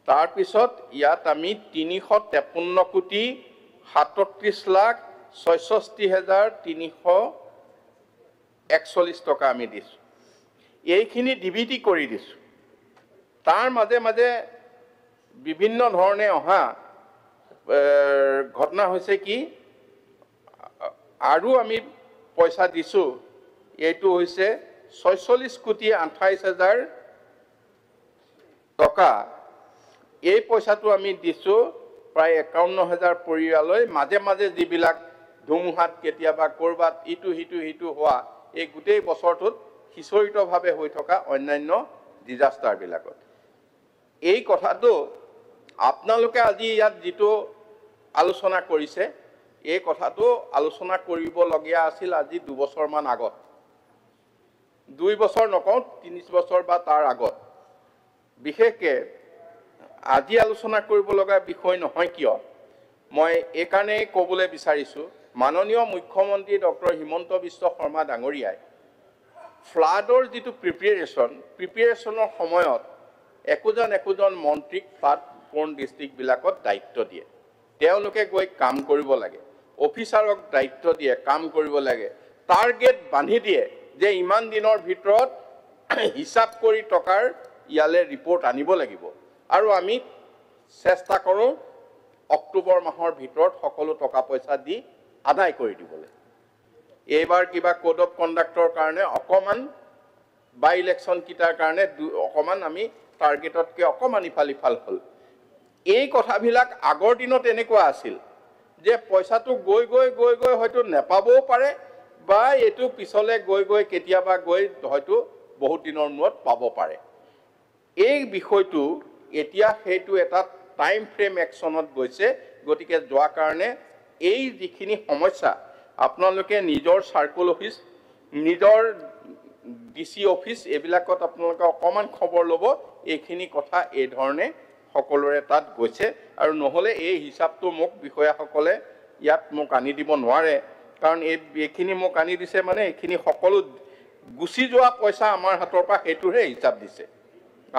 তাৰপিছত ইয়াত আমি 3,37,66,341 টকা আমি দিছোঁ। এইখিনি ডিবিটি কৰি দিছোঁ। তাৰ মাজে মাজে বিভিন্ন ধৰণে অহা ঘটনা হৈছে কি, আৰু আমি পইচা দিছোঁ। এইটো হৈছে 46,28,000 টকা। এই পইচাটো আমি দিছোঁ প্ৰায় 51,000 পৰিয়াললৈ। মাজে মাজে যিবিলাক ধুমুহাত কেতিয়াবা ক'ৰবাত ইটো সিটো হোৱা, এই গোটেই বছৰটোত সিঁচৰিতভাৱে হৈ থকা অন্যান্য ডিজাষ্টাৰবিলাকত। এই কথাটো আপোনালোকে আজি ইয়াত যিটো আলোচনা কৰিছে, এই কথাটো আলোচনা কৰিবলগীয়া আছিল আজি 2 বছৰমান আগত। 2 বছৰ নকওঁ, 3 বছৰ বা তাৰ আগত। বিশেষকৈ আজি আলোচনা কৰিব লগা বিষয় নহয় কিয়, মই এইকাৰণেই ক'বলৈ বিচাৰিছোঁ, মাননীয় মুখ্যমন্ত্ৰী ডক্টৰ হিমন্ত বিশ্ব শৰ্মা ডাঙৰীয়াই ফ্লাডৰ যিটো প্ৰিপেৰেশ্যনৰ সময়ত একোজন মন্ত্ৰীক ফ্লাড প্ৰ'ন ডিষ্ট্ৰিক্টবিলাকত দায়িত্ব দিয়ে। তেওঁলোকে গৈ কাম কৰিব লাগে, অফিচাৰক দায়িত্ব দিয়ে, কাম কৰিব লাগে, টাৰ্গেট বান্ধি দিয়ে যে ইমান দিনৰ ভিতৰত হিচাপ কৰি টকাৰ ইয়ালৈ ৰিপৰ্ট আনিব লাগিব। আৰু আমি চেষ্টা কৰোঁ অক্টোবৰ মাহৰ ভিতৰত সকলো টকা পইচা দি আদায় কৰি দিবলৈ। এইবাৰ কিবা কোড অফ কণ্ডাক্টৰ কাৰণে অকণমান, বাই ইলেকশ্যন কেইটাৰ কাৰণে অকণমান আমি টাৰ্গেটতকৈ অকণমান ইফাল হ'ল। এই কথাবিলাক আগৰ দিনত এনেকুৱা আছিল যে পইচাটো গৈ হয়তো নেপাবও পাৰে, বা এইটো পিছলৈ গৈ কেতিয়াবা হয়তো বহুত দিনৰ মূৰত পাব পাৰে। এই বিষয়টো এতিয়া সেইটো এটা টাইম ফ্ৰেম একশ্যনত গৈছে। গতিকে যোৱা কাৰণে এই যিখিনি সমস্যা, আপোনালোকে নিজৰ চাৰ্কল অফিচ, নিজৰ DC অফিচ, এইবিলাকত আপোনালোকে অকণমান খবৰ ল'ব। এইখিনি কথা এই ধৰণে সকলোৰে তাত গৈছে। আৰু নহ'লে এই হিচাপটো মোক বিষয়াসকলে ইয়াত মোক আনি দিব নোৱাৰে, কাৰণ এইখিনি মোক আনি দিছে মানে এইখিনি সকলো গুচি যোৱা পইচা আমাৰ হাতৰ পৰা, সেইটোহে হিচাপ দিছে।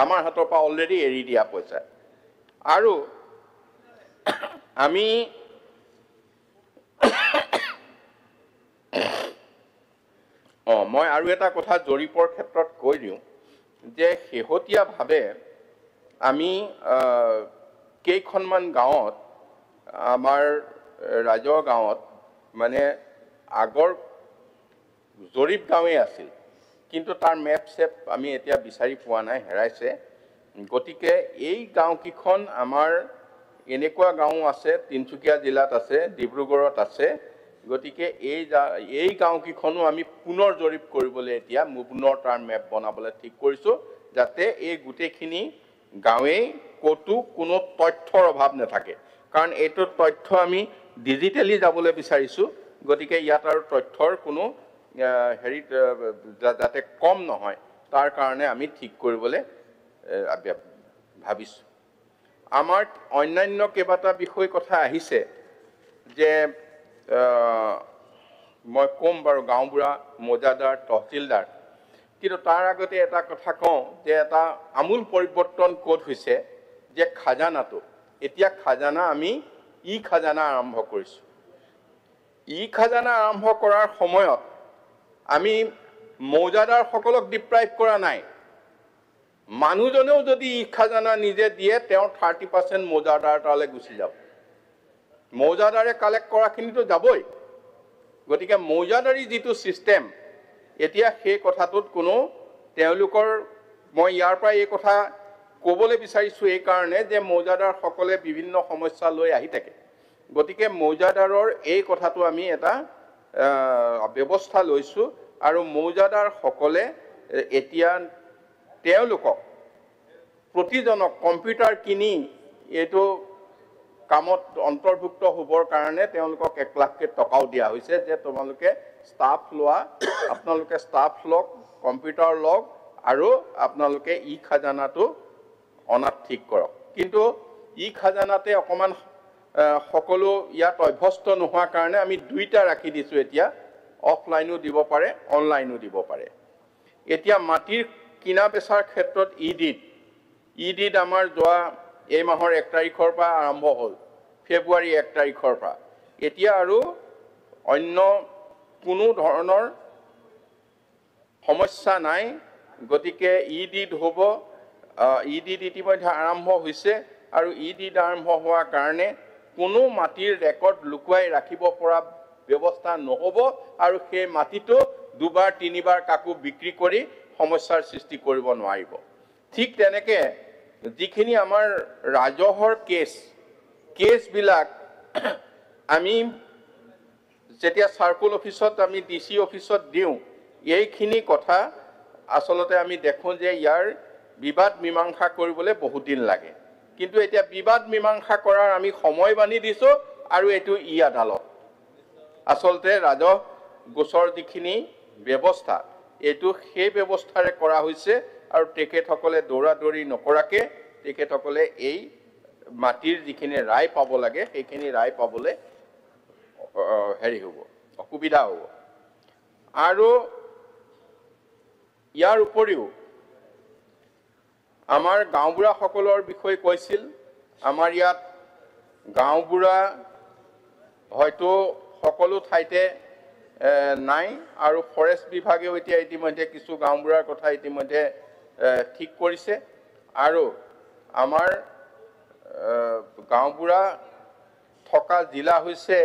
আমাৰ হাতৰ পৰা অলৰেডি এৰি দিয়া পইচা। আৰু আমি মই আৰু এটা কথা জৰীপৰ ক্ষেত্ৰত কৈ দিওঁ যে শেহতীয়াভাৱে আমি কেইখনমান গাঁৱত আমাৰ ৰাজৰ গাঁৱত মানে আগৰ জৰীপ গাঁৱেই আছিল, কিন্তু তাৰ মেপ চেপ আমি এতিয়া বিচাৰি পোৱা নাই, হেৰাইছে। গতিকে এই গাঁওকেইখন আমাৰ এনেকুৱা গাঁও আছে, তিনিচুকীয়া জিলাত আছে, ডিব্ৰুগড়ত আছে। গতিকে এই গাঁওকেইখনো আমি পুনৰ জৰীপ কৰিবলৈ এতিয়া পুনৰ তাৰ মেপ বনাবলৈ ঠিক কৰিছোঁ, যাতে এই গোটেইখিনি গাঁৱেই ক'তো কোনো তথ্যৰ অভাৱ নাথাকে। কাৰণ এইটো তথ্য আমি ডিজিটেলি যাবলৈ বিচাৰিছোঁ, গতিকে ইয়াত আৰু তথ্যৰ কোনো হেৰিত যাতে কম নহয়, তাৰ কাৰণে আমি ঠিক কৰিবলৈ ভাবিছোঁ। আমাৰ অন্যান্য কেইবাটা বিষয় কথা আহিছে, যে মই ক'ম বাৰু গাঁওবুঢ়া, মৌজাদাৰ, তহচিলদাৰ, কিন্তু তাৰ আগতে এটা কথা কওঁ যে এটা আমূল পৰিৱৰ্তন ক'ত হৈছে, যে খাজানাটো এতিয়া খাজানা আমি খাজানা আৰম্ভ কৰিছোঁ। খাজানা আৰম্ভ কৰাৰ সময়ত আমি মৌজাদাৰসকলক ডিপ্ৰাইভ কৰা নাই। মানুহজনেও যদি খাজানা নিজে দিয়ে, তেওঁৰ 30% মৌজাদাৰ তালৈ গুচি যাব। মৌজাদাৰে কালেক্ট কৰাখিনিতো যাবই। গতিকে মৌজাদাৰী যিটো ছিষ্টেম, এতিয়া সেই কথাটোত কোনো তেওঁলোকৰ, মই ইয়াৰ পৰা এই কথা ক'বলৈ বিচাৰিছোঁ এই কাৰণে যে মৌজাদাৰসকলে বিভিন্ন সমস্যা লৈ আহি থাকে। গতিকে মৌজাদাৰৰ এই কথাটো আমি এটা ব্যৱস্থা লৈছোঁ, আৰু মৌজাদাৰসকলে এতিয়া তেওঁলোকক প্ৰতিজনক কম্পিউটাৰ কিনি এইটো কামত অন্তৰ্ভুক্ত হ'বৰ কাৰণে তেওঁলোকক 1 লাখকৈ টকাও দিয়া হৈছে, যে তোমালোকে ষ্টাফ লোৱা, আপোনালোকে ষ্টাফ লওক, কম্পিউটাৰ লওক, আৰু আপোনালোকে খাজানাটো অনাত ঠিক কৰক। কিন্তু খাজানাতে অকণমান সকলো ইয়াত অভ্যস্ত নোহোৱাৰ কাৰণে আমি দুইটা ৰাখি দিছোঁ। এতিয়া অফলাইনো দিব পাৰে, অনলাইনো দিব পাৰে। এতিয়া মাটিৰ কিনা বেচাৰ ক্ষেত্ৰত ইডিড আমাৰ যোৱা এই মাহৰ 1 তাৰিখৰ পৰা আৰম্ভ হ'ল, ফেব্ৰুৱাৰী 1 তাৰিখৰ পৰা। এতিয়া আৰু অন্য কোনো ধৰণৰ সমস্যা নাই। গতিকে ইডিড হ'ব, ইডিড ইতিমধ্যে আৰম্ভ হৈছে, আৰু ইডিড আৰম্ভ হোৱাৰ কাৰণে কোনো মাটিৰ ৰেকৰ্ড লুকুৱাই ৰাখিব পৰা ব্যৱস্থা নহ'ব, আৰু সেই মাটিটো 2বাৰ 3বাৰ কাকো বিক্ৰী কৰি সমস্যাৰ সৃষ্টি কৰিব নোৱাৰিব। ঠিক তেনেকৈ যিখিনি আমাৰ ৰাজহৰ কেছবিলাক আমি যেতিয়া চাৰ্কুল অফিচত, আমি DC অফিচত দিওঁ, এইখিনি কথা আচলতে আমি দেখোঁ যে ইয়াৰ বিবাদ মীমাংসা কৰিবলৈ বহুত দিন লাগে। কিন্তু এতিয়া বিবাদ মীমাংসা কৰাৰ আমি সময় বান্ধি দিছোঁ, আৰু এইটো আদালত। আচলতে ৰাজহ গোচৰ যিখিনি ব্যৱস্থা, এইটো সেই ব্যৱস্থাৰে কৰা হৈছে, আৰু তেখেতসকলে দৌৰাদৌৰি নকৰাকৈ তেখেতসকলে এই মাটিৰ যিখিনি ৰায় পাব লাগে, সেইখিনি ৰায় পাবলৈ অসুবিধা হ'ব। আৰু ইয়াৰ উপৰিও আমাৰ গাঁওবুঢ়াসকলৰ বিষয়ে কৈছিল। আমাৰ ইয়াত গাঁওবুঢ়া হয়তো সকলো ঠাইতে নাই, আৰু ফৰেষ্ট বিভাগেও এতিয়া ইতিমধ্যে কিছু গাঁওবুঢ়াৰ কথা ইতিমধ্যে ঠিক কৰিছে। আৰু আমাৰ গাঁওবুঢ়া থকা জিলা হৈছে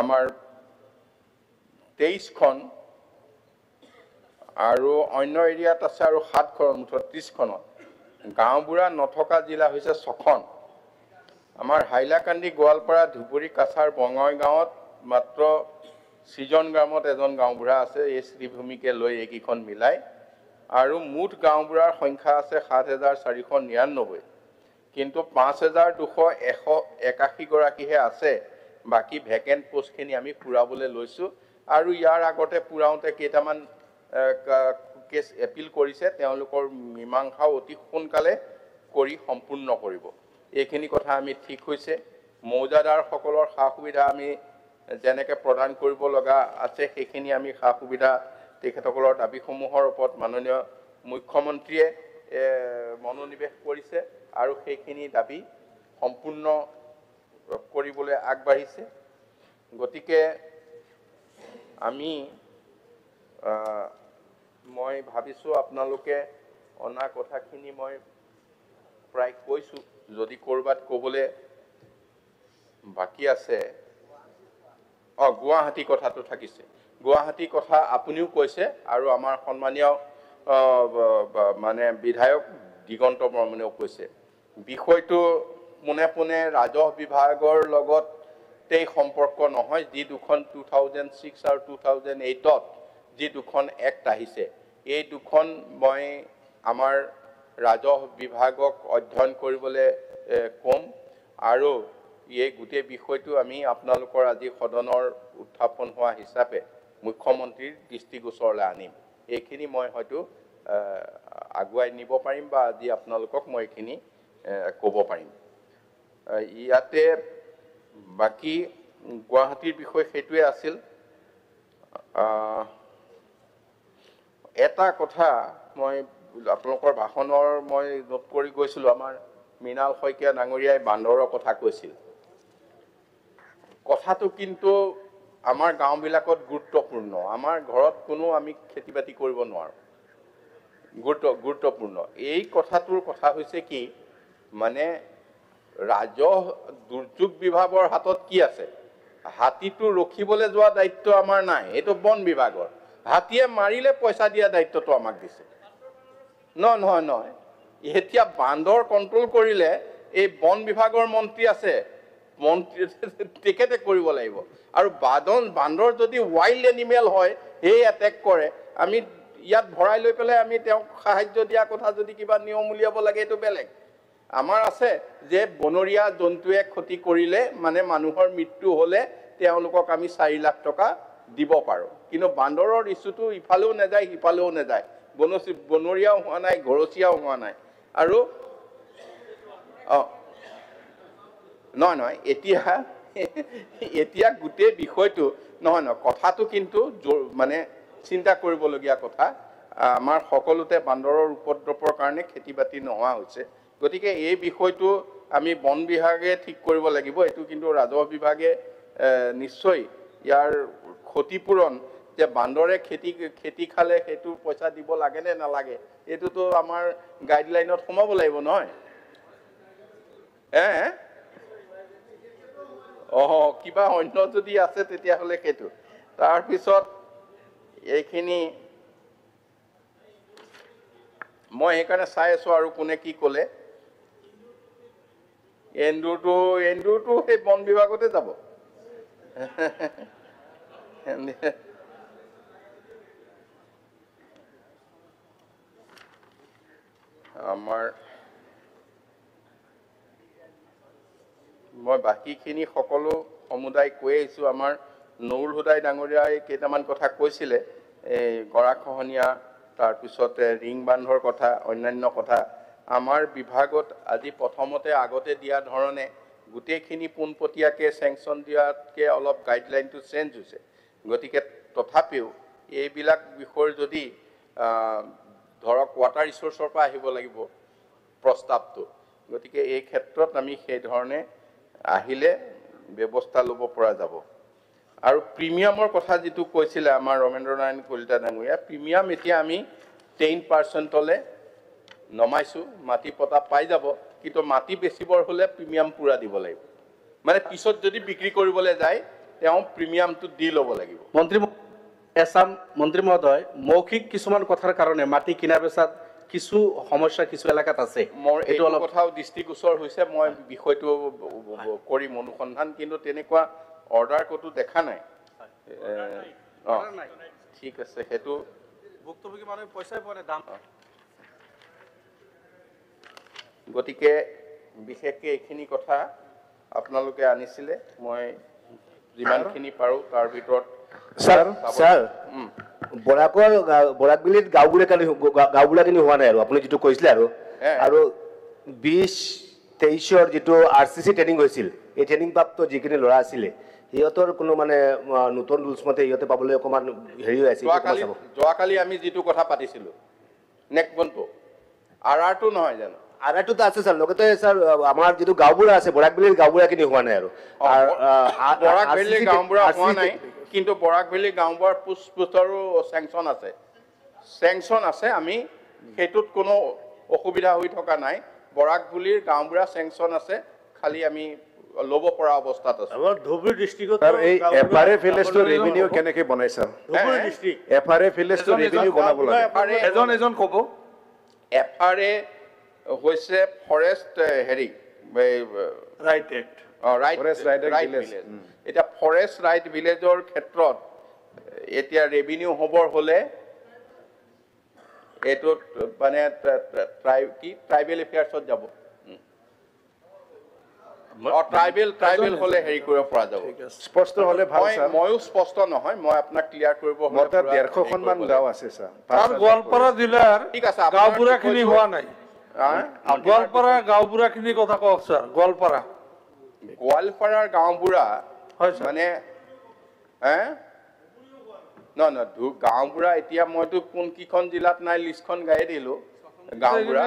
আমাৰ 23খন, আৰু অন্য এৰিয়াত আছে আৰু 7খন, মুঠত 30খনত। গাঁওবুঢ়া নথকা জিলা হৈছে 6খন। আমাৰ হাইলাকান্দি, গোৱালপাৰা, ধুবুৰী, কাছাৰ, বঙাইগাঁৱত মাত্ৰ সৃজন গ্ৰামত এজন গাঁওবুঢ়া আছে, এই শ্ৰীভূমিকে লৈ এইকেইখন মিলাই। আৰু মুঠ গাঁওবুঢ়াৰ সংখ্যা আছে 7,499, কিন্তু 5,281 গৰাকীহে আছে। বাকী ভেকেণ্ট পোষ্টখিনি আমি পূৰাবলৈ লৈছোঁ, আৰু ইয়াৰ আগতে পূৰাওঁতে কেইটামান কেছ এপিল কৰিছে, তেওঁলোকৰ মীমাংসাও অতি সোনকালে কৰি সম্পূৰ্ণ কৰিব। এইখিনি কথা আমি ঠিক হৈছে। মৌজাদাৰসকলৰ সা সুবিধা আমি যেনেকৈ প্ৰদান কৰিব লগা আছে, সেইখিনি আমি সা সুবিধা তেখেতসকলৰ দাবীসমূহৰ ওপৰত মাননীয় মুখ্যমন্ত্ৰীয়ে মনোনিৱেশ কৰিছে, আৰু সেইখিনি দাবী সম্পূৰ্ণ কৰিবলৈ আগবাঢ়িছে। গতিকে মই ভাবিছোঁ আপোনালোকে অনা কথাখিনি মই প্ৰায় কৈছোঁ। যদি ক'ৰবাত ক'বলৈ বাকী আছে গুৱাহাটী কথাটো থাকিছে গুৱাহাটী কথা আপুনিও কৈছে আৰু আমাৰ সন্মানীয় মানে বিধায়ক দিগন্ত বৰ্মনেও কৈছে বিষয়টো পোনে পোনে ৰাজহ বিভাগৰ লগতেই সম্পৰ্ক নহয় যি দুখন 2006 আৰু 2008ত যি দুখন এক্ট আহিছে এই দুখন মই আমাৰ ৰাজহ বিভাগক অধ্যয়ন কৰিবলৈ কম আৰু এই গোটেই বিষয়টো আমি আপোনালোকৰ আজি সদনৰ উত্থাপন হোৱা হিচাপে মুখ্যমন্ত্ৰীৰ দৃষ্টিগোচৰলৈ আনিম এইখিনি মই হয়তো আগুৱাই নিব পাৰিম বা আজি আপোনালোকক মই এইখিনি ক'ব পাৰিম ইয়াতে বাকি গুৱাহাটীৰ বিষয় সেইটোৱে আছিল এটা কথা মই আপোনালোকৰ ভাষণৰ মই নোট কৰি গৈছিলোঁ আমাৰ মৃণাল শইকীয়া ডাঙৰীয়াই বান্দৰৰ কথা কৈছিল কথাটো কিন্তু আমাৰ গাঁওবিলাকত গুৰুত্বপূৰ্ণ আমাৰ ঘৰত কোনো আমি খেতি বাতি কৰিব নোৱাৰোঁ গুৰুত্বপূৰ্ণ এই কথাটোৰ কথা হৈছে কি মানে ৰাজহ দুৰ্যোগ বিভাগৰ হাতত কি আছে হাতীটো ৰখিবলৈ যোৱা দায়িত্ব আমাৰ নাই এইটো বন বিভাগৰ হাতীয়ে মাৰিলে পইচা দিয়া দায়িত্বটো আমাক দিছে নহয় এতিয়া বান্দৰ কন্ট্ৰোল কৰিলে এই বন বিভাগৰ মন্ত্ৰী আছে মন্ত্ৰী তেখেতে কৰিব লাগিব আৰু বান্দৰ যদি ওয়াইল্ড এনিমেল হয় এই এটেক কৰে আমি ইয়াত ভৰাই লৈ পেলাই আমি তেওঁক সাহায্য দিয়া কথা যদি কিবা নিয়ম উলিয়াব লাগে এইটো বেলেগ আমাৰ আছে যে বনৰীয়া জন্তুৱে ক্ষতি কৰিলে মানে মানুহৰ মৃত্যু হলে তেওঁলোকক আমি 4 লাখ টকা দিব পাৰো কিন্তু বান্দৰৰ ইস্যুটো ইফালেও নাযায় সিফালেও নাযায় বনৰীয়াও হোৱা নাই ঘৰচীয়াও হোৱা নাই আৰু নহয় এতিয়া গোটেই বিষয়টো নহয় কথাটো কিন্তু মানে চিন্তা কৰিবলগীয়া কথা আমাৰ সকলোতে বান্দৰৰ উপদ্ৰৱৰ কাৰণে খেতি বাতি নোহোৱা হৈছে গতিকে এই বিষয়টো আমি বন বিভাগে ঠিক কৰিব লাগিব এটো কিন্তু ৰাজহ বিভাগে নিশ্চয় ইয়াৰ ক্ষতিপূৰণ যে বান্দৰে খেতি খালে হেতু পইচা দিব লাগে নে নালাগে এটোতো আমাৰ গাইডলাইনত সোমাব লাগিব নহয় কিবা অন্য যদি আছে তেতিয়া হলে হেতু তাৰ পিছত এইখিনি মই এইকাৰণে চাই আছো আৰু কোনে কি ক'লে এন্দুৰটো সেই বন বিভাগতে যাব আমাৰ মই বাকীখিনি সকলো সমুদায় কৈ আহিছো আমাৰ নুৰুল হুদাই ডাঙৰীয়াই কেইটামান কথা কৈছিলে এই গৰাখহনীয়া তাৰ পিছত ৰিং বান্ধৰ কথা অন্যান্য কথা আমাৰ বিভাগত আজি প্ৰথমতে আগতে দিয়া ধৰণে গোটেইখিনি পোনপটীয়াকৈ চেংচন দিয়াতকৈ অলপ গাইডলাইনটো চেঞ্জ হৈছে গতিকে তথাপিও এইবিলাক বিষয়ৰ যদি ধৰক ৱাটাৰ ৰিচোৰ্চৰ পৰা আহিব লাগিব প্ৰস্তাৱটো গতিকে এই ক্ষেত্ৰত আমি সেই ধৰণে আহিলে ব্যৱস্থা ল'ব পৰা যাব আৰু প্ৰিমিয়ামৰ কথা যেটো কৈছিলে আমাৰ ৰমেন্দ্ৰ নাৰায়ণ কলিতা ডাঙৰীয়া প্ৰিমিয়াম এতিয়া আমি 10% নমাইছো মাটি পটা পাই যাব কিন্তু মাটি বেছিবৰ হলে প্ৰিমিয়াম পুৰা দিব লাগিব মানে পিছত যদি বিক্ৰী কৰিবলৈ যায় তেওঁ প্ৰিমিয়ামটো দি ল'ব লাগিব মন্ত্ৰী মহোদয় মৌখিক কিছুমান কথাৰ কাৰণে মাটি কিনা বেচাত কিছু সমস্যা কিছু এলাকাত আছে মোৰ এইটো অলপ কথাও দৃষ্টিগোচৰ হৈছে মই বিষয়টো কৰি অনুসন্ধান কিন্তু তেনেকুৱা অৰ্ডাৰ কতো দেখা নাই ঠিক আছে হেতু ভুক্তভোগী মানুহে পইচা পোৱা নাই দাম গতিকে বিশেষকৈ এইখিনি কথা আপোনালোকে আনিছিলে মই যিমানখিনি পাৰো তাৰ ভিতৰত স্যাৰ বৰাকবিলিত গাঁওবুঢ়াখিনি হোৱা নাই আৰু আপুনি যিটো কৈছিলে আৰু 20-23ৰ যিটো RCC ট্ৰেইনিং হৈছিল এই ট্ৰেইনিং প্ৰাপ্ত যিখিনি ল'ৰা আছিলে সিহঁতৰ কোনো মানে নতুন ৰুলছ মতে সিহঁতে পাবলৈ অকণমান হেৰি হৈ আছে যোৱাকালি আমি যিটো কথা পাতিছিলো নেক্সট আৰআৰটো নহয় জানো আৰআৰটোতো আছে স্যাৰ লগতে স্যাৰ আমাৰ যিটো গাঁওবুঢ়া আছে বৰাকবিলিৰ গাঁওবুঢ়াখিনি হোৱা নাই আৰু বৰাকবিলিৰ গাঁওবুঢ়া হোৱা নাই কিন্তু বৰাকবিলি গাঁওবুঢ়াৰ পোষ্টৰো চেংচন আছে আমি হেতুত কোনো অসুবিধা হৈ থকা নাই বৰাকবিলিৰ গাঁওবুঢ়া চেংচন আছে খালি আমি ল'ব পৰা অৱস্থাত আছে আমাৰ ধুবুৰী ডিষ্ট্ৰিক্টত তাৰ এই এফআৰএ ভিলেজটো ৰেভিনিউ কেনেকে বনাইছা ধুবুৰী ডিষ্ট্ৰিক্ট এফআৰএ ভিলেজটো ৰেভিনিউ বনাব লাগে এজন ক'ব FRA হৈছে ফৰেষ্ট হেৰি right act Forest Right Act village village. এতিয়া ফৰেষ্ট ৰাইট ভিলেজৰ ক্ষেত্ৰত এতিয়া ৰেভিনিউ হ'বৰ হ'লে এইটোত মানে ট্ৰাইবেল এফেয়াৰ্ছত যাব ট্ৰাইবেল হ'লে হেৰি কৰিব পৰা যাব স্পষ্ট হলে ভাল ছাৰ ময়ো স্পষ্ট নহয় মই আপোনাক ক্লিয়াৰ কৰিব হ'লে মোৰ তাত পুৰা 150 খনমান হেৰি কৰিব গাঁও আছে ছাৰ তাৰ গোৱালপাৰা জিলাৰ ঠিক আছে, আপোনাৰ গাঁওবুঢ়াখিনি বিষয়টো- হোৱা নাই লাগিব। গোৱালপাৰা গাঁওবুঢ়াখিনিৰ কথা কওক ছাৰ গোৱালপাৰা গোৱালপাৰাৰ গাঁওবুঢ়া হয় ছাৰ মানে গাঁওবুঢ়া এতিয়া মইতো কোনকেইখন জিলাত নাই লিষ্টখন গায়ে দিলো গাঁওবুঢ়া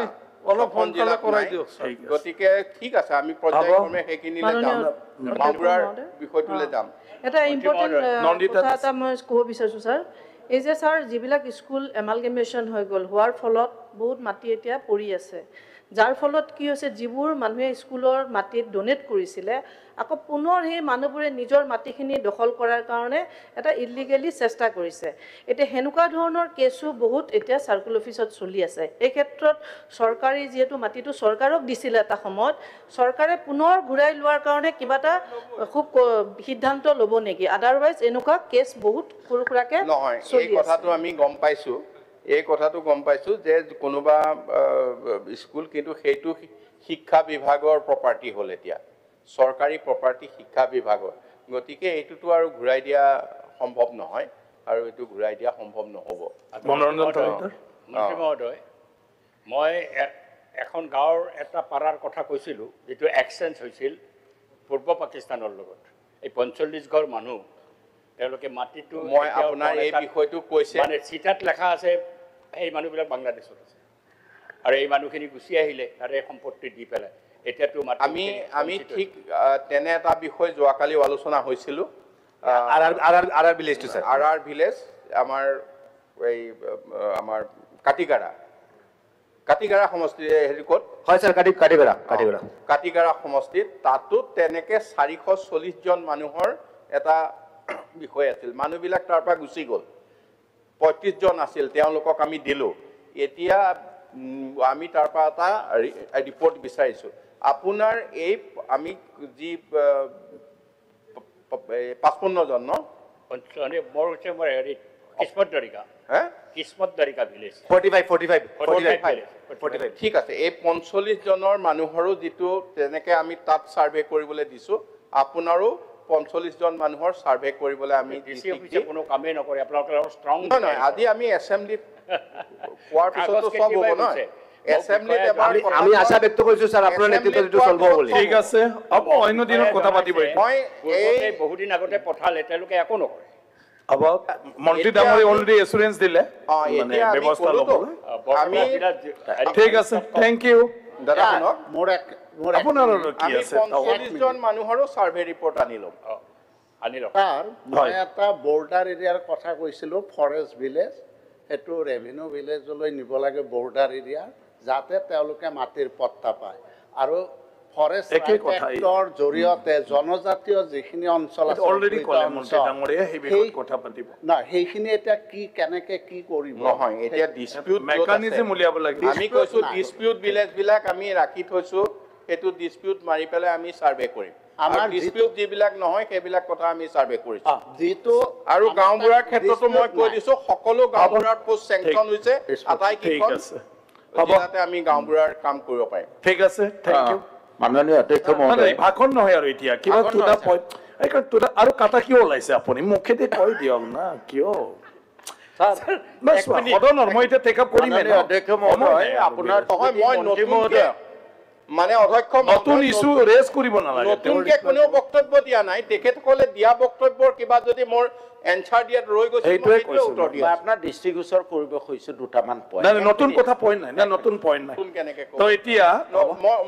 অলপ এখন সোনকালে জিলাত কৰাই নাই। দিয়ক ছাৰ। গতিকে ঠিক আছে আমি পৰ্যায়ক্ৰমে সেইখিনিলৈ যাম গাঁওবুঢ়াৰ বিষয়টোলৈ যাম এটা ইম্পৰ্টেণ্ট নন্দিতা কথা এটা মই ক'ব বিচাৰিছোঁ ছাৰ এই যে ছাৰ যিবিলাক স্কুল এমালগেমেশ্যন হৈ গ'ল হোৱাৰ ফলত বহুত মাটি এতিয়া পৰি আছে যাৰ ফলত কি হৈছে যিবোৰ মানুহে স্কুলৰ মাটিত ডনেট কৰিছিলে আকৌ পুনৰ সেই মানুহবোৰে নিজৰ মাটিখিনি দখল কৰাৰ কাৰণে এটা ইলিগেলি চেষ্টা কৰিছে এতিয়া সেনেকুৱা ধৰণৰ কেছো বহুত এতিয়া চাৰ্কুল অফিচত চলি আছে এই ক্ষেত্ৰত চৰকাৰী যিহেতু মাটিটো চৰকাৰক দিছিলে এটা সময়ত চৰকাৰে পুনৰ ঘূৰাই লোৱাৰ কাৰণে কিবা এটা খুব সিদ্ধান্ত ল'ব নেকি আদাৰৱাইজ এনেকুৱা কেছ বহুত সৰু সুৰাকৈ নহয় এই চলি আছে কথাটো আমি গম পাইছোঁ এই কথাটো গম পাইছোঁ যে কোনোবা স্কুল কিন্তু সেইটো শিক্ষা বিভাগৰ প্ৰপাৰ্টি হ'ল এতিয়া চৰকাৰী প্ৰপাৰ্টি শিক্ষা বিভাগৰ গতিকে এইটোতো আৰু ঘূৰাই দিয়া সম্ভৱ নহয় আৰু এইটো ঘূৰাই দিয়া সম্ভৱ নহ'ব মনোৰঞ্জন তালুকদাৰ মন্ত্ৰী মহোদয় মই এখন গাঁৱৰ এটা পাৰাৰ কথা কৈছিলোঁ যিটো এক্সচেঞ্জ হৈছিল পূৰ্ব পাকিস্তানৰ লগত এই ৪৫ ঘৰ মানুহ তেওঁলোকে মাটিটো মই এতিয়াও আপোনাৰ এই বনাই বিষয়টো কৈছে মানে চিটাত লেখা আছে এই মানুহবিলাক বাংলাদেশত আছে আৰু এই মানুহখিনি গুচি আহিলে তাৰে সম্পত্তি দি পেলাই এতিয়াতো আমি ঠিক তেনে এটা বিষয় যোৱাকালি আলোচনা হৈছিলোঁ আৰ ভিলেজটো ছাৰ RR ভিলেজ আমাৰ এই আমাৰ কাটিগাৰা সমষ্টি হেৰি ক'ত হয় ছাৰ কাটিগড়া কাটিগাৰা সমষ্টিত তাতো তেনেকে 440 জন মানুহৰ এটা বিষয় আছিল মানুহবিলাক তাৰ পৰা গুচি গ'ল 35 জন আছিল তেওঁলোকক আমি দিলোঁ এতিয়া আমি তাৰ পৰা এটা ৰিপৰ্ট বিচাৰিছোঁ আপোনাৰ এই আমি যি 55 জন ন মোৰ হৈছে মোৰ হেৰি কিসমত দৰিকা ভিলেজ 45 ঠিক আছে এই 45 জনৰ মানুহৰো যিটো তেনেকে আমি তাত ছাৰ্ভে কৰিবলৈ দিছোঁ আপোনাৰো 45 জন মানুহৰ ছাৰ্ভে কৰিবলৈ আমি ডিচি অফিচে কোনো কামেই নকৰে আপোনালোকৰ ষ্ট্ৰং নহয় আজি আমি এছেম্বলিত কোৱাৰ পিছতো চব হ'ব নহয় এছেম্বলিত এবাৰ আমি আশা ব্যক্ত কৰিছোঁ ছাৰ আপোনাৰ নেতৃত্বত এইটো চলিব বুলি ঠিক আছে হ'ব অন্য দিনত কথা পাতিব এতিয়া মই এই বহুদিন আগতে পঠালে তেওঁলোকে একো নকৰে হ'ব মন্ত্ৰী ডাঙৰী অলৰেডি এচুৰেঞ্চ দিলে মানে এতিয়া আমি ব্যৱস্থা ক'লোতো, ল'বলৈ আমি ঠিক আছে থেংক ইউ দাদা শুনক আপোনাৰ কি আমি আছে 45 জন মানুহৰো ছাৰ্ভে ৰিপৰ্ট আনি ল'ম আনি লওক ছাৰ মই এটা বৰ্ডাৰ এৰিয়াৰ কথা কৈছিলোঁ ফৰেষ্ট ভিলেজ সেইটো ৰেভিনিউ ভিলেজলৈ নিব লাগে বৰ্ডাৰ এৰিয়াৰ যাতে তেওঁলোকে মাটিৰ পট্টা পায় আৰু ফৰেষ্ট একেই কথা। এক্টৰ জৰিয়তে জনজাতীয় যিখিনি অঞ্চল আছে অলৰেডি ক'লে অঞ্চল, মন্ত্ৰী ডাঙৰীয়ে সেই বিষয়ত কথা পাতিব নহয় সেইখিনি এতিয়া কেনেকে কি কৰিব নহয় এতিয়া ডিসপিউট মেকানিজম উলিয়াব লাগিব আমি কৈছো ডিসপিউট ভিলেজ বিলাক আমি ৰাখি থৈছো সেইটো ডিসপিউট মাৰি পেলাই আমি সাৰ্ভে কৰিম আমাৰ আমাৰ ডিসপিউট যিবিলাক নহয় সেইবিলাক কথা আমি সাৰ্ভে কৰিছো যিটো আৰু গাঁওবুঢ়াৰ ক্ষেত্ৰতো মই কৈ দিছো সকলো গাঁওবুঢ়াৰ পোষ্ট চেংচন হৈছে আটাই ঠিক কিখন আছে হ'ব জিলাতে আমি গাঁওবুঢ়াৰ কাম কৰিব পাৰিম ঠিক আছে থেংক ইউ মাননীয় অধ্যক্ষ মানে মহোদয় ভাষণ নহয় আৰু এতিয়া কিবা ভাষণ তোটা নহয়, তোটা আৰু কাটা কিয় ওলাইছে আপুনি মুখেদি কৈ দিয়ক না কিয় নাই, চোৱা, সদনৰ মই এতিয়া টেক আপ কৰিমেই ন। মাননীয় অধ্যক্ষ মহোদয় আপোনাৰ নহয় মই মন্ত্ৰী নতুনকে মহোদয় মানে অধ্যক্ষ নতুন মহোদয়, ইছ্যু ৰেজ কৰিব নালাগে নতুনকে কোনেও বক্তব্য দিয়া নাই তেখেতসকলে দিয়া বক্তব্যৰ কিবা যদি মোৰ এনচাৰ দিয়াত ৰৈ গৈছে সেইটোৱে কৈছো উত্তৰ মই দিয়া আপোনাৰ দৃষ্টিগোচৰ কৰিব খুজিছোঁ দুটামান নাই পইণ্ট নতুন কথা পইণ্ট নাই না নতুন পইণ্ট নাই নতুন কেনেকে তো কওঁ এতিয়া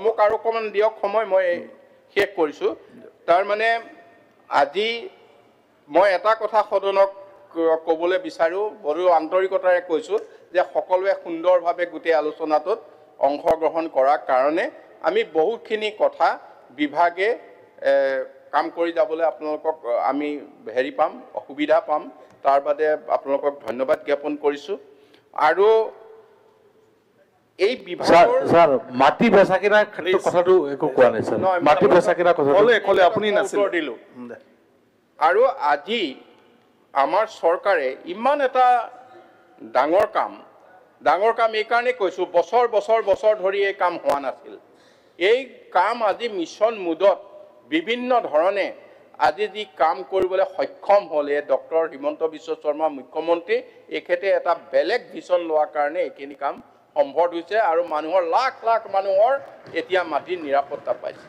মোক আৰু অকণমান দিয়ক সময় মই শেষ কৰিছোঁ তাৰমানে আজি মই এটা কথা সদনক ক'বলৈ বিচাৰোঁ বড়ো আন্তৰিকতাৰে কৈছোঁ যে সকলোৱে সুন্দৰভাৱে গোটেই আলোচনাটোত অংশগ্ৰহণ কৰাৰ কাৰণে আমি বহুতখিনি কথা বিভাগে কাম কৰি যাবলৈ আপোনালোকক আমি হেৰি পাম সুবিধা পাম তাৰ বাদে আপোনালোকক ধন্যবাদ জ্ঞাপন কৰিছোঁ আৰু এই বিভাগৰ স্যাৰ মাটি বেচা কিনা কথাটো একো কোৱা নাই স্যাৰ মাটি বেচা কিনা কথা ক'লে আপুনি নাছিল উত্তৰ দিলোঁ আৰু আজি আমাৰ চৰকাৰে ইমান এটা ডাঙৰ কাম এইকাৰণে কৈছোঁ বছৰ বছৰ বছৰ ধৰি এই কাম হোৱা নাছিল এই কাম আজি মিছন মুডত বিভিন্ন ধৰণে আজি যি কাম কৰিবলৈ সক্ষম হ'লে ডক্টৰ হিমন্ত বিশ্ব শৰ্মা মুখ্যমন্ত্ৰী এখেতে এটা বেলেগ ভিছন লোৱাৰ কাৰণে এইখিনি কাম সম্ভৱ হৈছে আৰু মানুহৰ লাখ লাখ মানুহৰ এতিয়া মাটিৰ নিৰাপত্তা পাইছে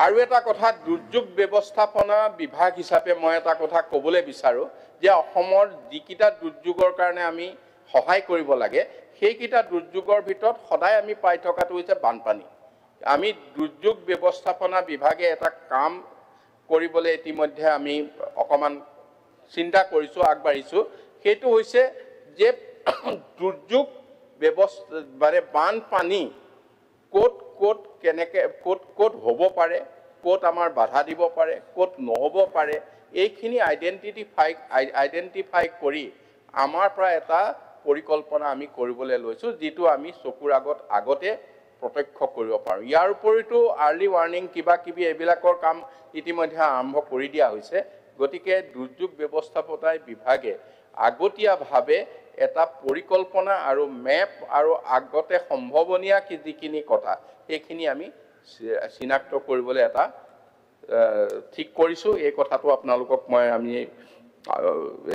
আৰু এটা কথা দুৰ্যোগ ব্যৱস্থাপনা বিভাগ হিচাপে মই এটা কথা ক'বলৈ বিচাৰোঁ যে অসমৰ যিকেইটা দুৰ্যোগৰ কাৰণে আমি সহায় কৰিব লাগে সেইকেইটা দুৰ্যোগৰ ভিতৰত সদায় আমি পাই থকাটো হৈছে বানপানী আমি দুৰ্যোগ ব্যৱস্থাপনা বিভাগে এটা কাম কৰিবলৈ ইতিমধ্যে আমি অকণমান চিন্তা কৰিছোঁ আগবাঢ়িছোঁ সেইটো হৈছে যে দুৰ্যোগ ব্যৱস্থা মানে বানপানী ক'ত ক'ত কেনেকৈ ক'ত হ'ব পাৰে ক'ত আমাৰ বাধা দিব পাৰে ক'ত নহ'ব পাৰে এইখিনি আইডেণ্টিফাই কৰি আমাৰ পৰা এটা পৰিকল্পনা আমি কৰিবলৈ লৈছোঁ যিটো আমি চকুৰ আগতে প্ৰত্যক্ষ কৰিব পাৰোঁ ইয়াৰ উপৰিতো আৰ্লি ৱাৰ্ণিং কিবা কিবি এইবিলাকৰ কাম ইতিমধ্যে আৰম্ভ কৰি দিয়া হৈছে গতিকে দুৰ্যোগ ব্যৱস্থাপনা বিভাগে আগতীয়াভাৱে এটা পৰিকল্পনা আৰু মেপ আৰু আগতে সম্ভাৱনীয় যিখিনি কথা সেইখিনি আমি চিনাক্ত কৰিবলৈ এটা ঠিক কৰিছোঁ এই কথাটো আপোনালোকক আমি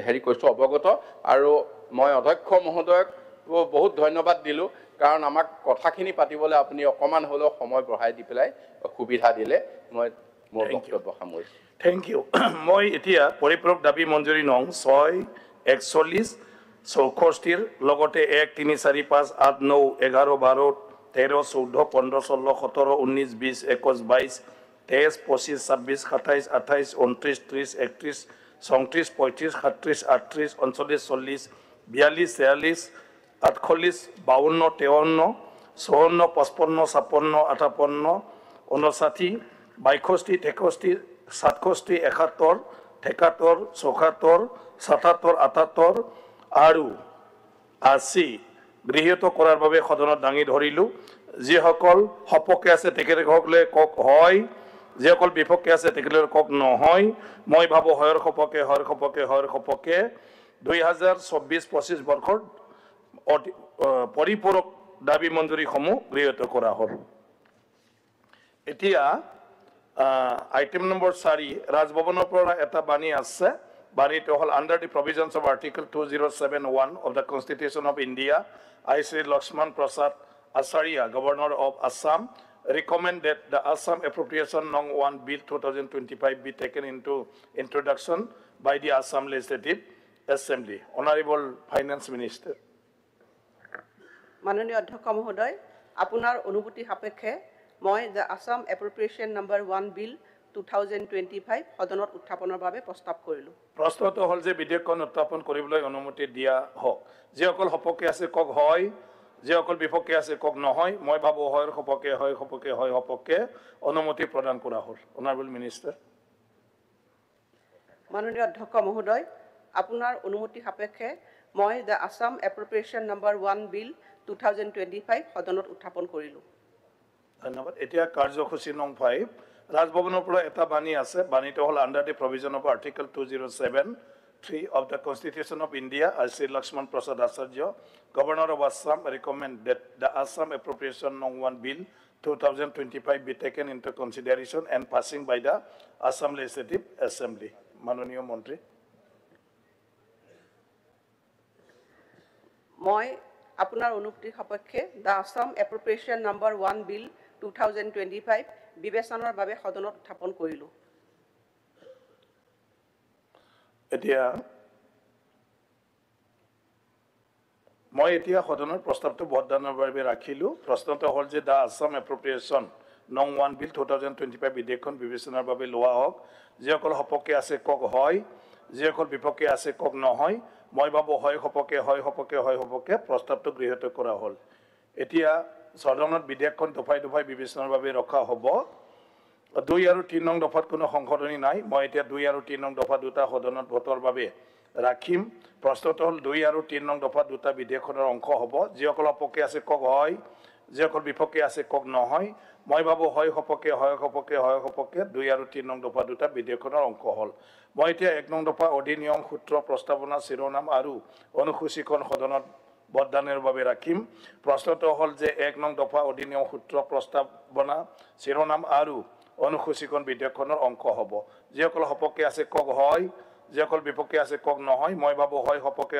হেৰি কৰিছোঁ অৱগত আৰু মই অধ্যক্ষ মহোদয়ক বহুত ধন্যবাদ দিলোঁ কাৰণ আমাক কথাখিনি পাতিবলৈ আপুনি অকণমান হ'লেও সময় বঢ়াই দি পেলাই সুবিধা দিলে মই মোৰ বক্তব্য সামৰিছোঁ থেংক ইউ মই এতিয়া পৰিপূৰক দাবী মঞ্জুৰি নং 64164 লগতে 1 3 4 5 8 9 11 12 13 14 15 16 17 19 20 21 22 23 25 26 27 28 29 30 31 34 35 37 38 39 40 42 46 48 52 53 54 55 56 58 59 62 63 67 71 73 74 77 78 আৰু 80 গৃহীত কৰাৰ বাবে সদনত দাঙি ধৰিলোঁ যিসকল সপক্ষে আছে তেখেতসকলে কক হয় যিসকল বিপক্ষে আছে তেখেতসকলে কক নহয় মই ভাবোঁ হয়ৰ সপক্ষে 2024-25 বৰ্ষৰ পৰিপূৰক দাবী মঞ্জুৰিসমূহ গৃহীত কৰা হ'ল এতিয়া আইটেম নম্বৰ 4 ৰাজভৱনৰ পৰা এটা বাণী আছে বাণীটো হ'ল under the provisions of article 2071 of the constitution of India I Sri Lakshman Prasad Acharia, Governor of Assam, recommend that the Assam Appropriation Nong 1 Bill 2025 be taken into introduction by the Assam Legislative Assembly. Honorable Finance Minister. মাননীয় অধ্যক্ষ মহোদয় আপোনাৰ অনুমতি সাপেক্ষে মই the Assam Appropriation Number 1 Bill 2025 সদনত উত্থাপনৰ বাবে প্ৰস্তাৱ কৰিলোঁ প্ৰস্তাৱটো হ'ল যে বিধেয়কখন উত্থাপন কৰিবলৈ অনুমতি দিয়া হওক যিসকল সপক্ষে আছে কক হয় যিসকল বিপক্ষে আছে কক নহয় মই ভাবোঁ হয়ৰ সপক্ষে অনুমতি প্ৰদান কৰা হ'ল অনাৰেবল মিনিষ্টাৰ মাননীয় অধ্যক্ষ মহোদয় আপোনাৰ অনুমতি সাপেক্ষে মই the Assam Appropriation Number 1 Bill 2025 সদনত উত্থাপন কৰিলোঁ ধন্যবাদ এতিয়া কাৰ্যসূচী নং 5 ৰাজভৱনৰ পৰা এটা বাণী আছে বাণীটো হ'ল under the provision of article 2073 of the Constitution of India I Sri Lakshman Prasad Acharya Governor of Assam recommend that the Assam Appropriation Nong 1 Bill 2025 be taken into consideration and passing by the Assam Legislative Assembly মাননীয় মন্ত্ৰী মই আপোনাৰ অনুমতিৰ সাপেক্ষে the Assam Appropriation Number 1 Bill 2025 বিবেচনাৰ বাবে সদনত উত্থাপন কৰিলোঁ এতিয়া মই সদনৰ প্ৰস্তাৱটো ভোটদানৰ বাবে ৰাখিলোঁ প্ৰশ্নটো হ'ল যে the Assam Appropriation Nong 1 Bill 2025 বিধেয়কখন বিবেচনাৰ বাবে লোৱা হওক যিসকল সপক্ষে আছে কক হয় যিসকল বিপক্ষে আছে কক নহয় মই ভাবোঁ হয় সপক্ষে প্ৰস্তাৱটো গৃহীত কৰা হ'ল এতিয়া সদনত বিধেয়কখন দফাই বিবেচনাৰ বাবে ৰখা হ'ব 2 আৰু 3 নং দফাত কোনো সংশোধনী নাই মই এতিয়া 2 আৰু 3 নং দফা দুটা সদনত ভোটৰ বাবে ৰাখিম প্ৰশ্নটো হ'ল 2 আৰু 3 নং দফা দুটা বিধেয়কখনৰ অংশ হ'ব যিসকল পক্ষে আছে কক হয় যিসকল বিপক্ষে আছে কক নহয় মই ভাবো হয় সপক্ষে 2 আৰু 3 নং দফা দুটা বিধেয়কখনৰ অংশ হ'ল মই এতিয়া 1 নং দফা অধিনিয়ম সূত্ৰ প্ৰস্তাৱনা শিৰোনাম আৰু অনুসূচীখন সদনত বদানৰ বাবে ৰাখিম প্ৰশ্নটো হ'ল যে 1 নং দফা অধিনিয়ম সূত্ৰ প্ৰস্তাৱনা শিৰোনাম আৰু অনুসূচীখন বিধেয়কখনৰ অংশ হ'ব যিসকল সপক্ষে আছে কক হয় যিসকল বিপক্ষে আছে কক নহয় মই ভাবো হয় সপক্ষে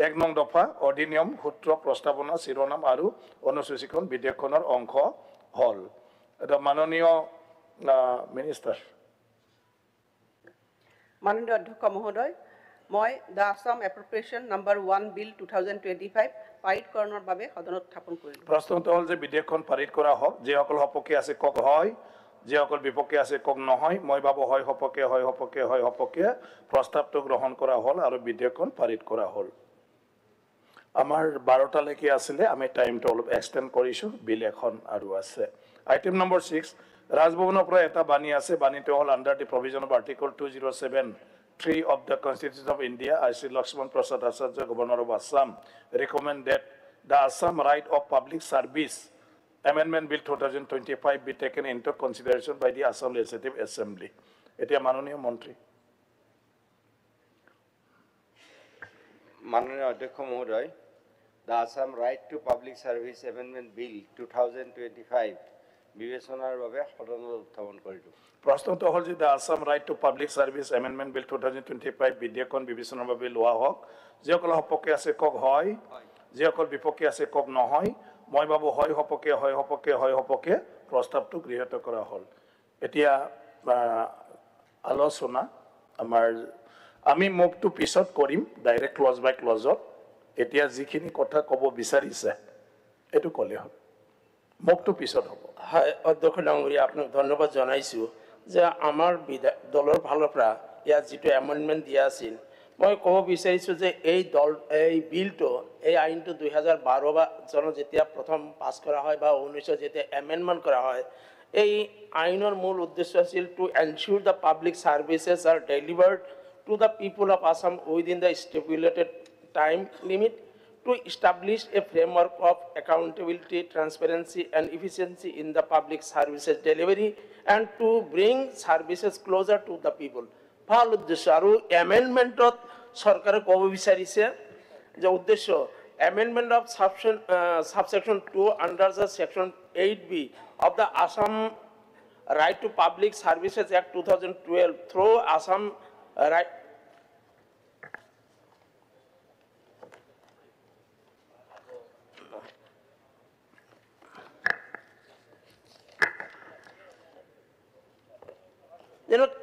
1 নং দফা অধিনিয়ম সূত্ৰ প্ৰস্তাৱনা শিৰোনাম আৰু অনুসূচীখন বিধেয়কখনৰ অংশ হ'ল এটা মাননীয় মিনিষ্টাৰ মাননীয় অধ্যক্ষ মহোদয় মই দ্য আছাম এপ্ৰপ্ৰিয়েশ্যন নাম্বাৰ 1 বিল 2025 পাৰিতকৰণৰ বাবে সদনত উত্থাপন কৰিলোঁ প্ৰশ্নটো হ'ল যে বিধেয়কখন পাৰিত কৰা হওক যিসকল সপক্ষে আছে কক হয় যিসকল বিপক্ষে আছে কক নহয় মই ভাবো হয় সপক্ষে প্ৰস্তাৱটো গ্ৰহণ কৰা হ'ল আৰু বিধেয়কখন পাৰিত কৰা হ'ল আমাৰ 12টালৈকে আছিলে আমি টাইমটো অলপ এক্সটেণ্ড কৰিছোঁ বিল এখন আৰু আছে আইটেম নম্বৰ 6 ৰাজভৱনৰ পৰা এটা বাণী আছে বাণীটো হ'ল under the provision of article 207(3) of the Constitution of India, I Sri Lakshman Prasad Acharya, Governor of Assam, recommend that the Assam Right of Public Service Amendment Bill 2025 be taken into consideration by the Assam Legislative Assembly. এতিয়া মাননীয় মন্ত্ৰী মাননীয় অধ্যক্ষ মহোদয় the Assam right to public service amendment bill 2025 বিবেচনাৰ বাবে সদনত উত্থাপন কৰিলোঁ প্ৰশ্নটো হ'ল যে the Assam right to public service amendment bill 2025 বিধেয়কখন বিবেচনাৰ বাবে লোৱা হওক যিসকল সপক্ষে আছে কক হয় যিসকল বিপক্ষে আছে কক নহয় মই ভাবো হয় সপক্ষে প্ৰস্তাৱটো গৃহীত কৰা হ'ল এতিয়া আলোচনা আমি মুভটো পিছত কৰিম ডাইৰেক্ট ক্লজ বাই ক্লজত এতিয়া যিখিনি কথা ক'ব বিচাৰিছে এইটো ক'লে হ'ল মুভটো পিছত হ'ব হয় অধ্যক্ষ ডাঙৰীয়া আপোনাক ধন্যবাদ জনাইছোঁ যে আমাৰ দলৰ ফালৰ পৰা ইয়াত যিটো এমেণ্ডমেণ্ট দিয়া আছিল মই ক'ব বিচাৰিছোঁ যে এই বিলটো এই আইনটো 2012 চনত যেতিয়া প্ৰথম পাছ কৰা হয় বা 19 যেতিয়া এমেণ্ডমেণ্ট কৰা হয় এই আইনৰ মূল উদ্দেশ্য আছিল to ensure the public services are delivered to the people of Assam within the stipulated time limit to establish a framework of accountability, transparency and efficiency in the public services delivery and to bring services closer to the people. ভাল উদ্দেশ্য আৰু এমেণ্ডমেণ্টত চৰকাৰে ক'ব বিচাৰিছে যে উদ্দেশ্য amendment of subsection 2 under the section 8B of the Assam Right to Public Services Act 2012 through Assam Right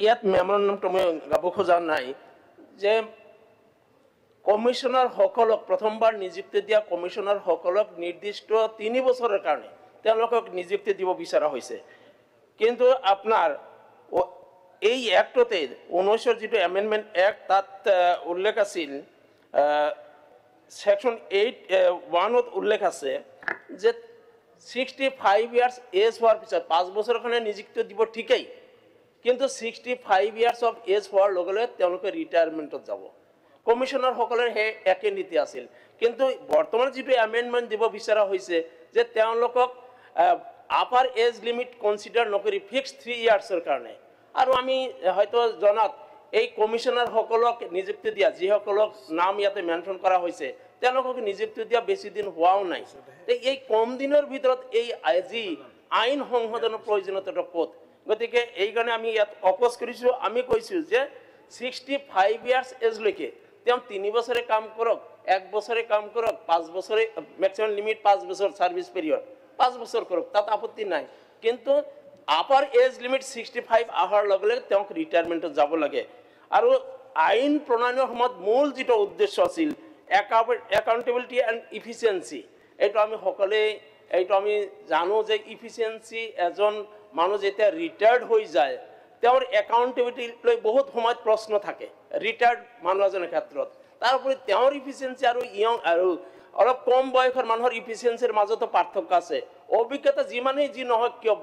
ইয়াত মেমৰেণ্ডামটো মই গাব খোজা নাই যে কমিশনাৰসকলক প্ৰথমবাৰ নিযুক্তি দিয়া কমিশনাৰসকলক নিৰ্দিষ্ট 3 বছৰৰ কাৰণে তেওঁলোকক নিযুক্তি দিব বিচৰা হৈছে কিন্তু আপোনাৰ এই এক্টতে 19 যিটো এমেণ্ডমেণ্ট এক্ট তাত উল্লেখ আছিল সেকশন 8(1)ত উল্লেখ আছে যে 65 ইয়াৰ্ছ এজ হোৱাৰ পিছত 5 বছৰৰ কাৰণে নিযুক্তি দিব ঠিকই কিন্তু 65 ইয়াৰ্ছ অফ এজ হোৱাৰ লগে লগে তেওঁলোকে ৰিটায়াৰমেণ্টত যাব কমিশনাৰসকলৰ হে একে নীতি আছিল কিন্তু বৰ্তমান যিটো এমেণ্ডমেণ্ট দিব বিচৰা হৈছে যে তেওঁলোকক আপাৰ এজ লিমিট কনচিডাৰ নকৰি ফিক্স 3 ইয়াৰ্ছৰ কাৰণে আৰু আমি হয়তো জনাত এই কমিশনাৰসকলক নিযুক্তি দিয়া যিসকলক নাম ইয়াতে মেনশ্যন কৰা হৈছে তেওঁলোকক নিযুক্তি দিয়া বেছি দিন হোৱাও নাই এই কম দিনৰ ভিতৰত এই আজি আইন সংশোধনৰ প্ৰয়োজনীয়তা ক'ত গতিকে এই কাৰণে আমি ইয়াত অপোজ কৰিছোঁ আমি কৈছোঁ যে 65 ইয়াৰ্ছ এজলৈকে তেওঁ 3 বছৰে কাম কৰক 1 বছৰে কাম কৰক 5 বছৰে ম্যাক্সিমাম লিমিট 5 বছৰ সাৰ্ভিস পিৰিয়ড 5 বছৰ কৰক তাত আপত্তি নাই কিন্তু আপাৰ এজ লিমিট 65 আহাৰ লগে লগে তেওঁক ৰিটায়াৰমেণ্টত যাব লাগে আৰু আইন প্ৰণয়নৰ সময়ত মূল যিটো উদ্দেশ্য আছিল একাউণ্টেবিলিটি এণ্ড ইফিচিয়েঞ্চি এইটো আমি সকলোৱে এইটো আমি জানো যে ইফিচিয়েঞ্চি এজন মানুহ যেতিয়া ৰিটায়াৰ্ড হৈ যায় তেওঁৰ একাউণ্টেবিলিটি লৈ বহুত সময়ত প্ৰশ্ন থাকে ৰিটায়াৰ্ড মানুহ এজনৰ ক্ষেত্ৰত তাৰোপৰি তেওঁৰ ইফিচিয়েঞ্চি আৰু ইয়ং আৰু অলপ কম বয়সৰ মানুহৰ ইফিচিয়েঞ্চিৰ মাজতো পাৰ্থক্য আছে অভিজ্ঞতা যিমানেই যি নহওক কিয়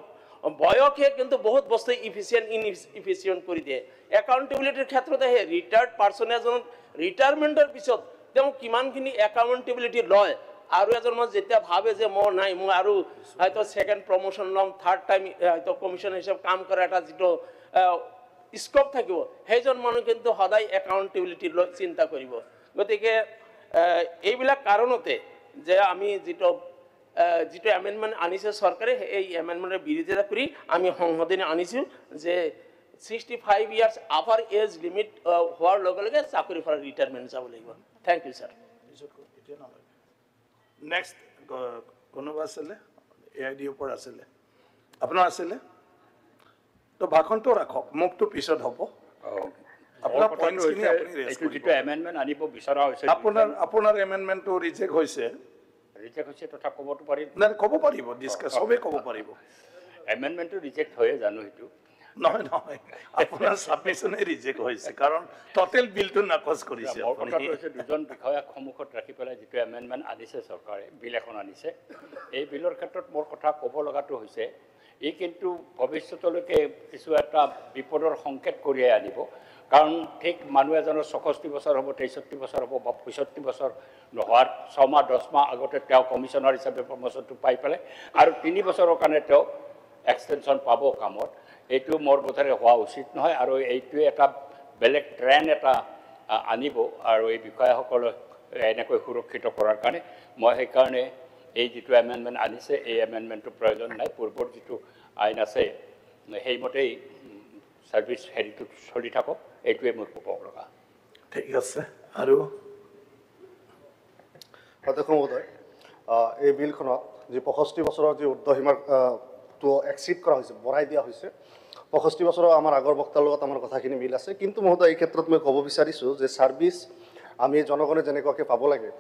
বয়সে কিন্তু বহুত বস্তু ইফিচিয়েণ্ট ইনইফিচিয়েণ্ট কৰি দিয়ে একাউণ্টেবিলিটিৰ ক্ষেত্ৰত আহে ৰিটায়াৰ্ড পাৰ্চন এজন ৰিটায়াৰমেণ্টৰ পিছত তেওঁ কিমানখিনি একাউণ্টেবিলিটি লয় আৰু এজন মই যেতিয়া ভাবে যে মই নাই মই আৰু হয়তো ছেকেণ্ড প্ৰমোশ্যন ল'ম থাৰ্ড টাইম হয়তো কমিশ্যন হিচাপে কাম কৰা এটা যিটো স্কোপ থাকিব সেইজন মানুহ কিন্তু সদায় একাউণ্টেবিলিটি লৈ চিন্তা কৰিব গতিকে এইবিলাক কাৰণতে যে আমি যিটো এমেণ্ডমেণ্ট আনিছে চৰকাৰে এই এমেণ্ডমেণ্টৰ বিৰোধিতা কৰি আমি সংশোধনী আনিছোঁ যে 65 ইয়াৰ্ছ আপাৰ এজ লিমিট হোৱাৰ লগে লগে চাকৰিৰ পৰা ৰিটায়াৰমেণ্ট যাব লাগিব থেংক ইউ ছাৰ নেক্সট কোনোবা আছিলে AID ওপৰত আছিলে আপোনাৰ আছিলে তো ভাষণটো ৰাখক মোকতো পিছত হ'ব আপোনাৰ পইণ্টছখিনি আপুনি ৰেজ কৰিব যিটো এমেণ্ডমেণ্ট আনিব বিচৰা হৈছে আপোনাৰ এমেণ্ডমেণ্টটো ৰিজেক্ট হৈছে তথা ক'বতো পাৰিম নাই ক'ব পাৰিব ডিছকাছ চবেই ক'ব পাৰিব এমেণ্ডমেণ্টটো ৰিজেক্ট হয়ে জানো সেইটো নহয় নহয় আপোনাৰ ছাবমিশ্যনে ৰিজেক্ট হৈছে কাৰণ টোটেল বিলটো নাকচ কৰিছে মোৰ কথাটো হৈছে দুজন বিষয়াক সন্মুখত ৰাখি পেলাই যিটো এমেণ্ডমেণ্ট আনিছে চৰকাৰে বিল এখন আনিছে এই বিলৰ ক্ষেত্ৰত মোৰ কথা ক'ব লগাটো হৈছে ই কিন্তু ভৱিষ্যতলৈকে কিছু এটা বিপদৰ সংকেত কঢ়িয়াই আনিব কাৰণ ঠিক মানুহ এজনৰ 64 বছৰ হ'ব 63 বছৰ হ'ব বা 65 বছৰ নোহোৱাৰ 6 মাহ 10 মাহ আগতে তেওঁ কমিশ্যনাৰ হিচাপে প্ৰমোশ্যনটো পাই পেলাই আৰু 3 বছৰৰ কাৰণে তেওঁ এক্সটেনশ্যন পাব কামত এইটো মোৰ বোধেৰে হোৱা উচিত নহয় আৰু এইটোৱে এটা বেলেগ ট্ৰেণ্ড এটা আনিব আৰু এই বিষয়াসকলক এনেকৈ সুৰক্ষিত কৰাৰ কাৰণে মই সেইকাৰণে এই যিটো এমেণ্ডমেণ্ট আনিছে এই এমেণ্ডমেণ্টটোৰ প্ৰয়োজন নাই পূৰ্বৰ যিটো আইন আছে সেইমতেই ছাৰ্ভিচ হেৰিটো চলি থাকক এইটোৱে মোৰ ক'ব লগা ঠিক আছে আৰু অধ্যক্ষ মহোদয় এই বিলখনত যি 65 বছৰৰ যি উৰ্দ্ধসীমাটো এক্সিড কৰা হৈছে বঢ়াই দিয়া হৈছে 65 বছৰৰ আমাৰ আগৰ বক্তাৰ লগত আমাৰ কথাখিনি মিল আছে কিন্তু মহোদয় এই ক্ষেত্ৰত মই ক'ব বিচাৰিছোঁ যে ছাৰ্ভিচ আমি জনগণে যেনেকুৱাকৈ পাব লাগে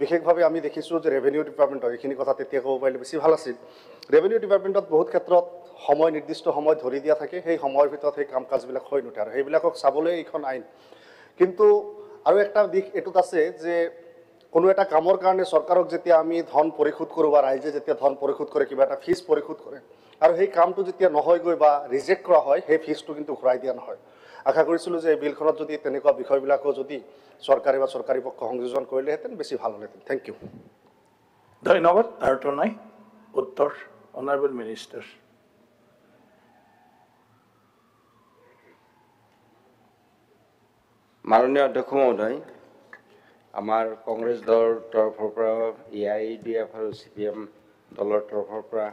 বিশেষভাৱে আমি দেখিছোঁ যে ৰেভিনিউ ডিপাৰ্টমেণ্টৰ এইখিনি কথা তেতিয়া ক'ব পাৰিলে বেছি ভাল আছিল ৰেভিনিউ ডিপাৰ্টমেণ্টত বহুত ক্ষেত্ৰত সময় নিৰ্দিষ্ট সময় ধৰি দিয়া থাকে সেই সময়ৰ ভিতৰত সেই কাম কাজবিলাক হৈ নুঠে আৰু সেইবিলাকক চাবলৈ এইখন আইন কিন্তু আৰু একটা দিশ এইটোত আছে যে কোনো এটা কামৰ কাৰণে চৰকাৰক যেতিয়া আমি ধন পৰিশোধ কৰোঁ বা ৰাইজে যেতিয়া ধন পৰিশোধ কৰে কিবা এটা ফিজ পৰিশোধ কৰে আৰু সেই কামটো যেতিয়া নহয়গৈ বা ৰিজেক্ট কৰা হয় সেই ফিজটো কিন্তু ঘূৰাই দিয়া নহয় আশা কৰিছিলোঁ যে এই বিলখনত যদি তেনেকুৱা বিষয়বিলাকো যদি চৰকাৰে বা চৰকাৰী পক্ষ সংযোজন কৰিলেহেঁতেন বেছি ভাল হ'লহেঁতেন থেংক ইউ ধন্যবাদ আৰুতো নাই উত্তৰ অনাৰেবল মিনিষ্টাৰ মাননীয় অধ্যক্ষ মহোদয় আমাৰ কংগ্ৰেছ দলৰ তৰফৰ পৰা AIUDF আৰু CPM দলৰ তৰফৰ পৰা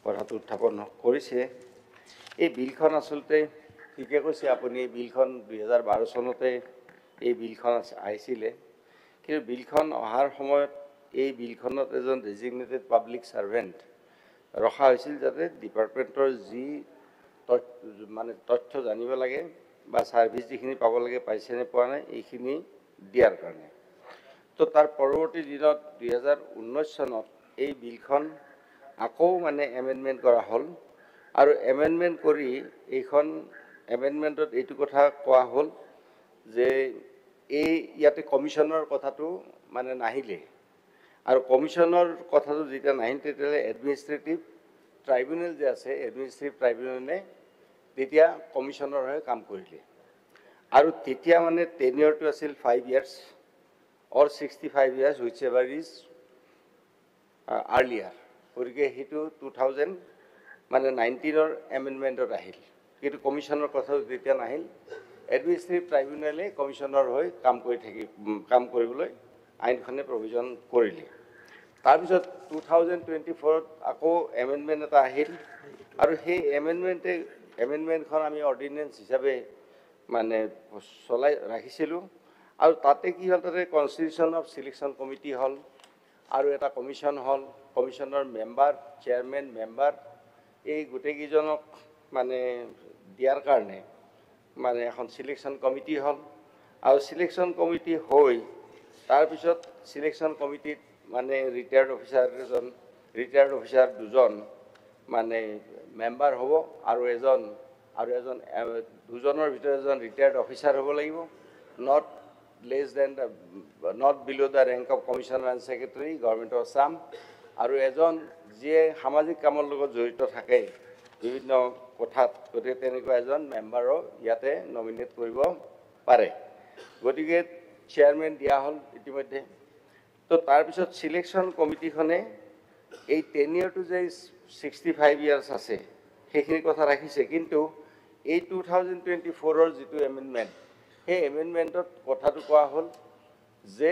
কথাটো উত্থাপন কৰিছে এই বিলখন আচলতে ঠিকে কৈছে আপুনি এই বিলখন 2012 চনতে এই বিলখন আহিছিলে কিন্তু বিলখন অহাৰ সময়ত এই বিলখনত এজন ডেজিগনেটেড পাব্লিক ছাৰ্ভেণ্ট ৰখা হৈছিল যাতে ডিপাৰ্টমেণ্টৰ যি মানে তথ্য জানিব লাগে বা ছাৰ্ভিচ যিখিনি পাব লাগে পাইছেনে পোৱা নাই এইখিনি দিয়াৰ কাৰণে তো তাৰ পৰৱৰ্তী দিনত 2019 চনত এই বিলখন আকৌ মানে এমেণ্ডমেণ্ট কৰা হ'ল আৰু এমেণ্ডমেণ্ট কৰি এইখন এমেণ্ডমেণ্টত এইটো কথা কোৱা হ'ল যে এই ইয়াতে কমিশ্যনৰ কথাটো মানে নাহিলে আৰু কমিশ্যনৰ কথাটো যেতিয়া নাহিল তেতিয়াহ'লে এডমিনিষ্ট্ৰেটিভ ট্ৰাইব্যুনেল যে আছে এডমিনিষ্ট্ৰেটিভ ট্ৰাইব্যুনেলে তেতিয়া কমিশ্যনৰ হৈ কাম কৰিলে আৰু তেতিয়া মানে টেনিয়ৰটো আছিল 5 years or 65 years whichever is earlier গতিকে সেইটো 2000 মানে 19ৰ এমেণ্ডমেণ্টত আহিল কিন্তু কমিশ্যনৰ কথাটো যেতিয়া নাহিল এডমিনিষ্ট্ৰেটিভ ট্ৰাইব্যুনেলে কমিশ্যনৰ হৈ কাম কৰিবলৈ আইনখনে প্ৰভিজন কৰিলে তাৰপিছত 2024ত আকৌ এমেণ্ডমেণ্ট এটা আহিল আৰু সেই এমেণ্ডমেণ্টখন আমি অৰ্ডিনেন্স হিচাপে মানে চলাই ৰাখিছিলোঁ আৰু তাতে কি হ'ল তাতে কনষ্টিটিউশ্যন অফ চিলেকশ্যন কমিটি হ'ল আৰু এটা কমিশ্যন হ'ল কমিশ্যনৰ মেম্বাৰ চেয়াৰমেন মেম্বাৰ এই গোটেইকেইজনক মানে দিয়াৰ কাৰণে মানে এখন চিলেকশ্যন কমিটি হ'ল আৰু চিলেকশ্যন কমিটি হৈ তাৰপিছত চিলেকশ্যন কমিটিত মানে ৰিটায়াৰ্ড অফিচাৰ দুজন মানে মেম্বাৰ হ'ব আৰু এজন দুজনৰ ভিতৰত এজন ৰিটায়াৰ্ড অফিচাৰ হ'ব লাগিব not bill' the rank of commissioner and secretary government of Assam আৰু এজন যিয়ে সামাজিক কামৰ লগত জড়িত থাকে বিভিন্ন কথাত, গতিকে তেনেকুৱা এজন মেম্বাৰো ইয়াতে নমিনেট কৰিব পাৰে। গতিকে চেয়াৰমেন দিয়া হ'ল ইতিমধ্যে। তো তাৰপিছত চিলেকশ্যন কমিটিখনে এই টেনিয়ৰটো যে 65 ইয়াৰ্ছ আছে সেইখিনি কথা ৰাখিছে, কিন্তু এই 2024 যিটো এমেণ্ডমেণ্ট, সেই এমেণ্ডমেণ্টত কথাটো কোৱা হ'ল যে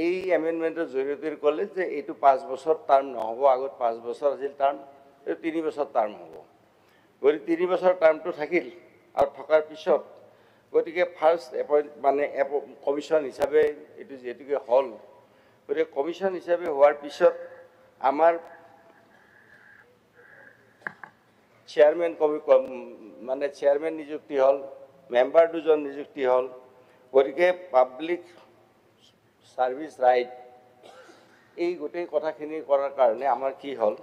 এই এমেণ্ডমেণ্টৰ জৰিয়তে ক'লে যে এইটো 5 বছৰ টাৰ্ম নহ'ব, আগত 5 বছৰ আছিল টাৰ্ম, এইটো 3 বছৰ টাৰ্ম হ'ব। গতিকে 3 বছৰ টাৰ্মটো থাকিল আৰু থকাৰ পিছত গতিকে ফাৰ্ষ্ট কমিশ্যন হিচাপে এইটো যিহেতুকে হ'ল, গতিকে কমিশ্যন হিচাপে হোৱাৰ পিছত আমাৰ চেয়াৰমেন নিযুক্তি হ'ল, মেম্বাৰ 2জন নিযুক্তি হ'ল। গতিকে পাব্লিক ছাৰ্ভিচ ৰাইট এই গোটেই কথাখিনি কৰাৰ কাৰণে আমাৰ কি হ'ল,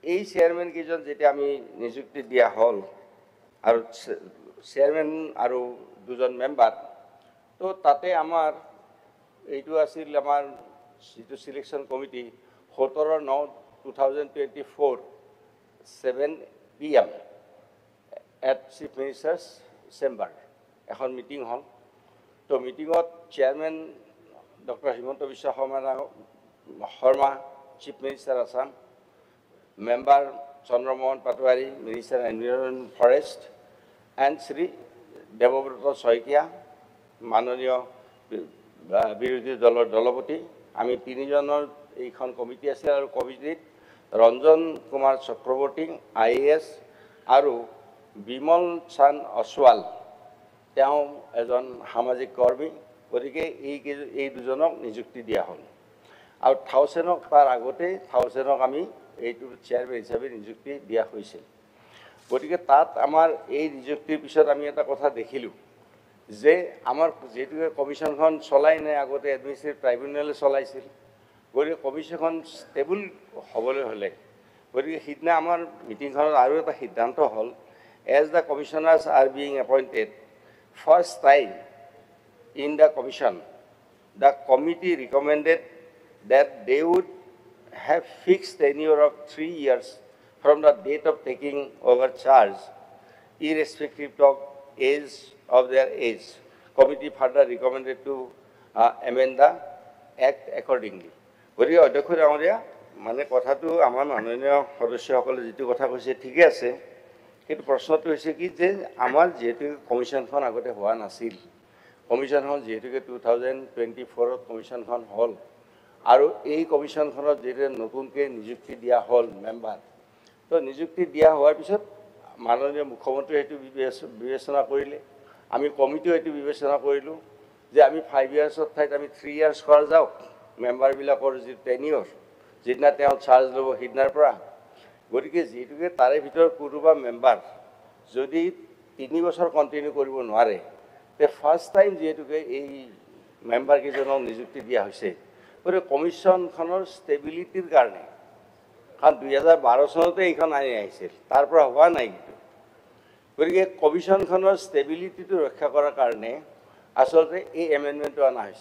এই চেয়াৰমেন কেইজন যেতিয়া আমি নিযুক্তি দিয়া হ'ল আৰু চেয়াৰমেন আৰু 2জন মেম্বাৰ, তো তাতে আমাৰ এইটো আছিল আমাৰ যিটো selection committee 17/9/2024 7 PM at chief minister's chamber এখন মিটিং হ'ল। তো মিটিঙত chairman doctor Himanta Biswa Sarma chief minister Assam, member Chandramohan Patowary minister environment forest, and Shri Debabrata Saikia মাননীয় বিৰোধী দলৰ দলপতি, আমি 3জনৰ এইখন কমিটি আছিল। আৰু কমিটিত ৰঞ্জন কুমাৰ চক্ৰৱৰ্তী IAS আৰু বিমল চান্দ অছৱাল, তেওঁ এজন সামাজিক কৰ্মী। গতিকে এই 2জনক নিযুক্তি দিয়া হ'ল। আৰু থাউচেণ্ডক তাৰ আগতে থাউচেণ্ডক আমি এইটো চেয়াৰমেন হিচাপে নিযুক্তি দিয়া হৈছিল। গতিকে তাত আমাৰ এই নিযুক্তিৰ পিছত আমি এটা কথা দেখিলোঁ যে আমাৰ যিহেতুকে কমিশ্যনখন চলাই নাই, আগতে এডমিনিষ্ট্ৰেটিভ ট্ৰাইব্যুনেলে চলাইছিল। গতিকে কমিশ্যনখন ষ্টেবল হ'বলৈ হ'লে, গতিকে সিদিনা আমাৰ মিটিংখনত আৰু এটা সিদ্ধান্ত হ'ল, as the commissioners are being appointed first time in the commission, the committee recommended that they would have fixed tenure of 3 years from the date of taking over charge, irrespective of age of their age. Committee further recommended to amend the act accordingly. গতিকে অধ্যক্ষ ডাঙৰীয়া, মানে কথাটো আমাৰ মাননীয় সদস্যসকলে যিটো কথা কৈছে ঠিকে আছে, কিন্তু প্ৰশ্নটো হৈছে কি যে আমাৰ যিহেতু কমিশ্যনখন আগতে হোৱা নাছিল, কমিশ্যনখন যিহেতুকে 2024 কমিশ্যনখন হ'ল, আৰু এই কমিশ্যনখনত যিহেতু নতুনকৈ নিযুক্তি দিয়া হ'ল মেম্বাৰ, তো নিযুক্তি দিয়া হোৱাৰ পিছত মাননীয় মুখ্যমন্ত্ৰীয়ে সেইটো বিবেচনা কৰিলে, আমি কমিটিও এইটো বিবেচনা কৰিলোঁ যে আমি 5 ইয়াৰ্ছৰ ঠাইত আমি 3 ইয়াৰ্ছ কৰা যাওক। মেম্বাৰবিলাকৰ যি টেনিয়ৰ, যিদিনা তেওঁ চাৰ্জ ল'ব সিদিনাৰ পৰা, গতিকে যিহেতুকে তাৰে ভিতৰত কোনোবা মেম্বাৰ যদি 3 বছৰ কণ্টিনিউ কৰিব নোৱাৰে, তে ফাৰ্ষ্ট টাইম যিহেতুকে এই মেম্বাৰকেইজনক নিযুক্তি দিয়া হৈছে, গতিকে কমিশ্যনখনৰ ষ্টেবিলিটিৰ কাৰণে, কাৰণ 2012 চনতে এইখন আইন আহিছিল, তাৰ পৰা হোৱা নাই কিন্তু। গতিকে কমিশ্যনখনৰ ষ্টেবিলিটিটো ৰক্ষা কৰাৰ কাৰণে আচলতে এই এমেণ্ডমেণ্টটো অনা হৈছে।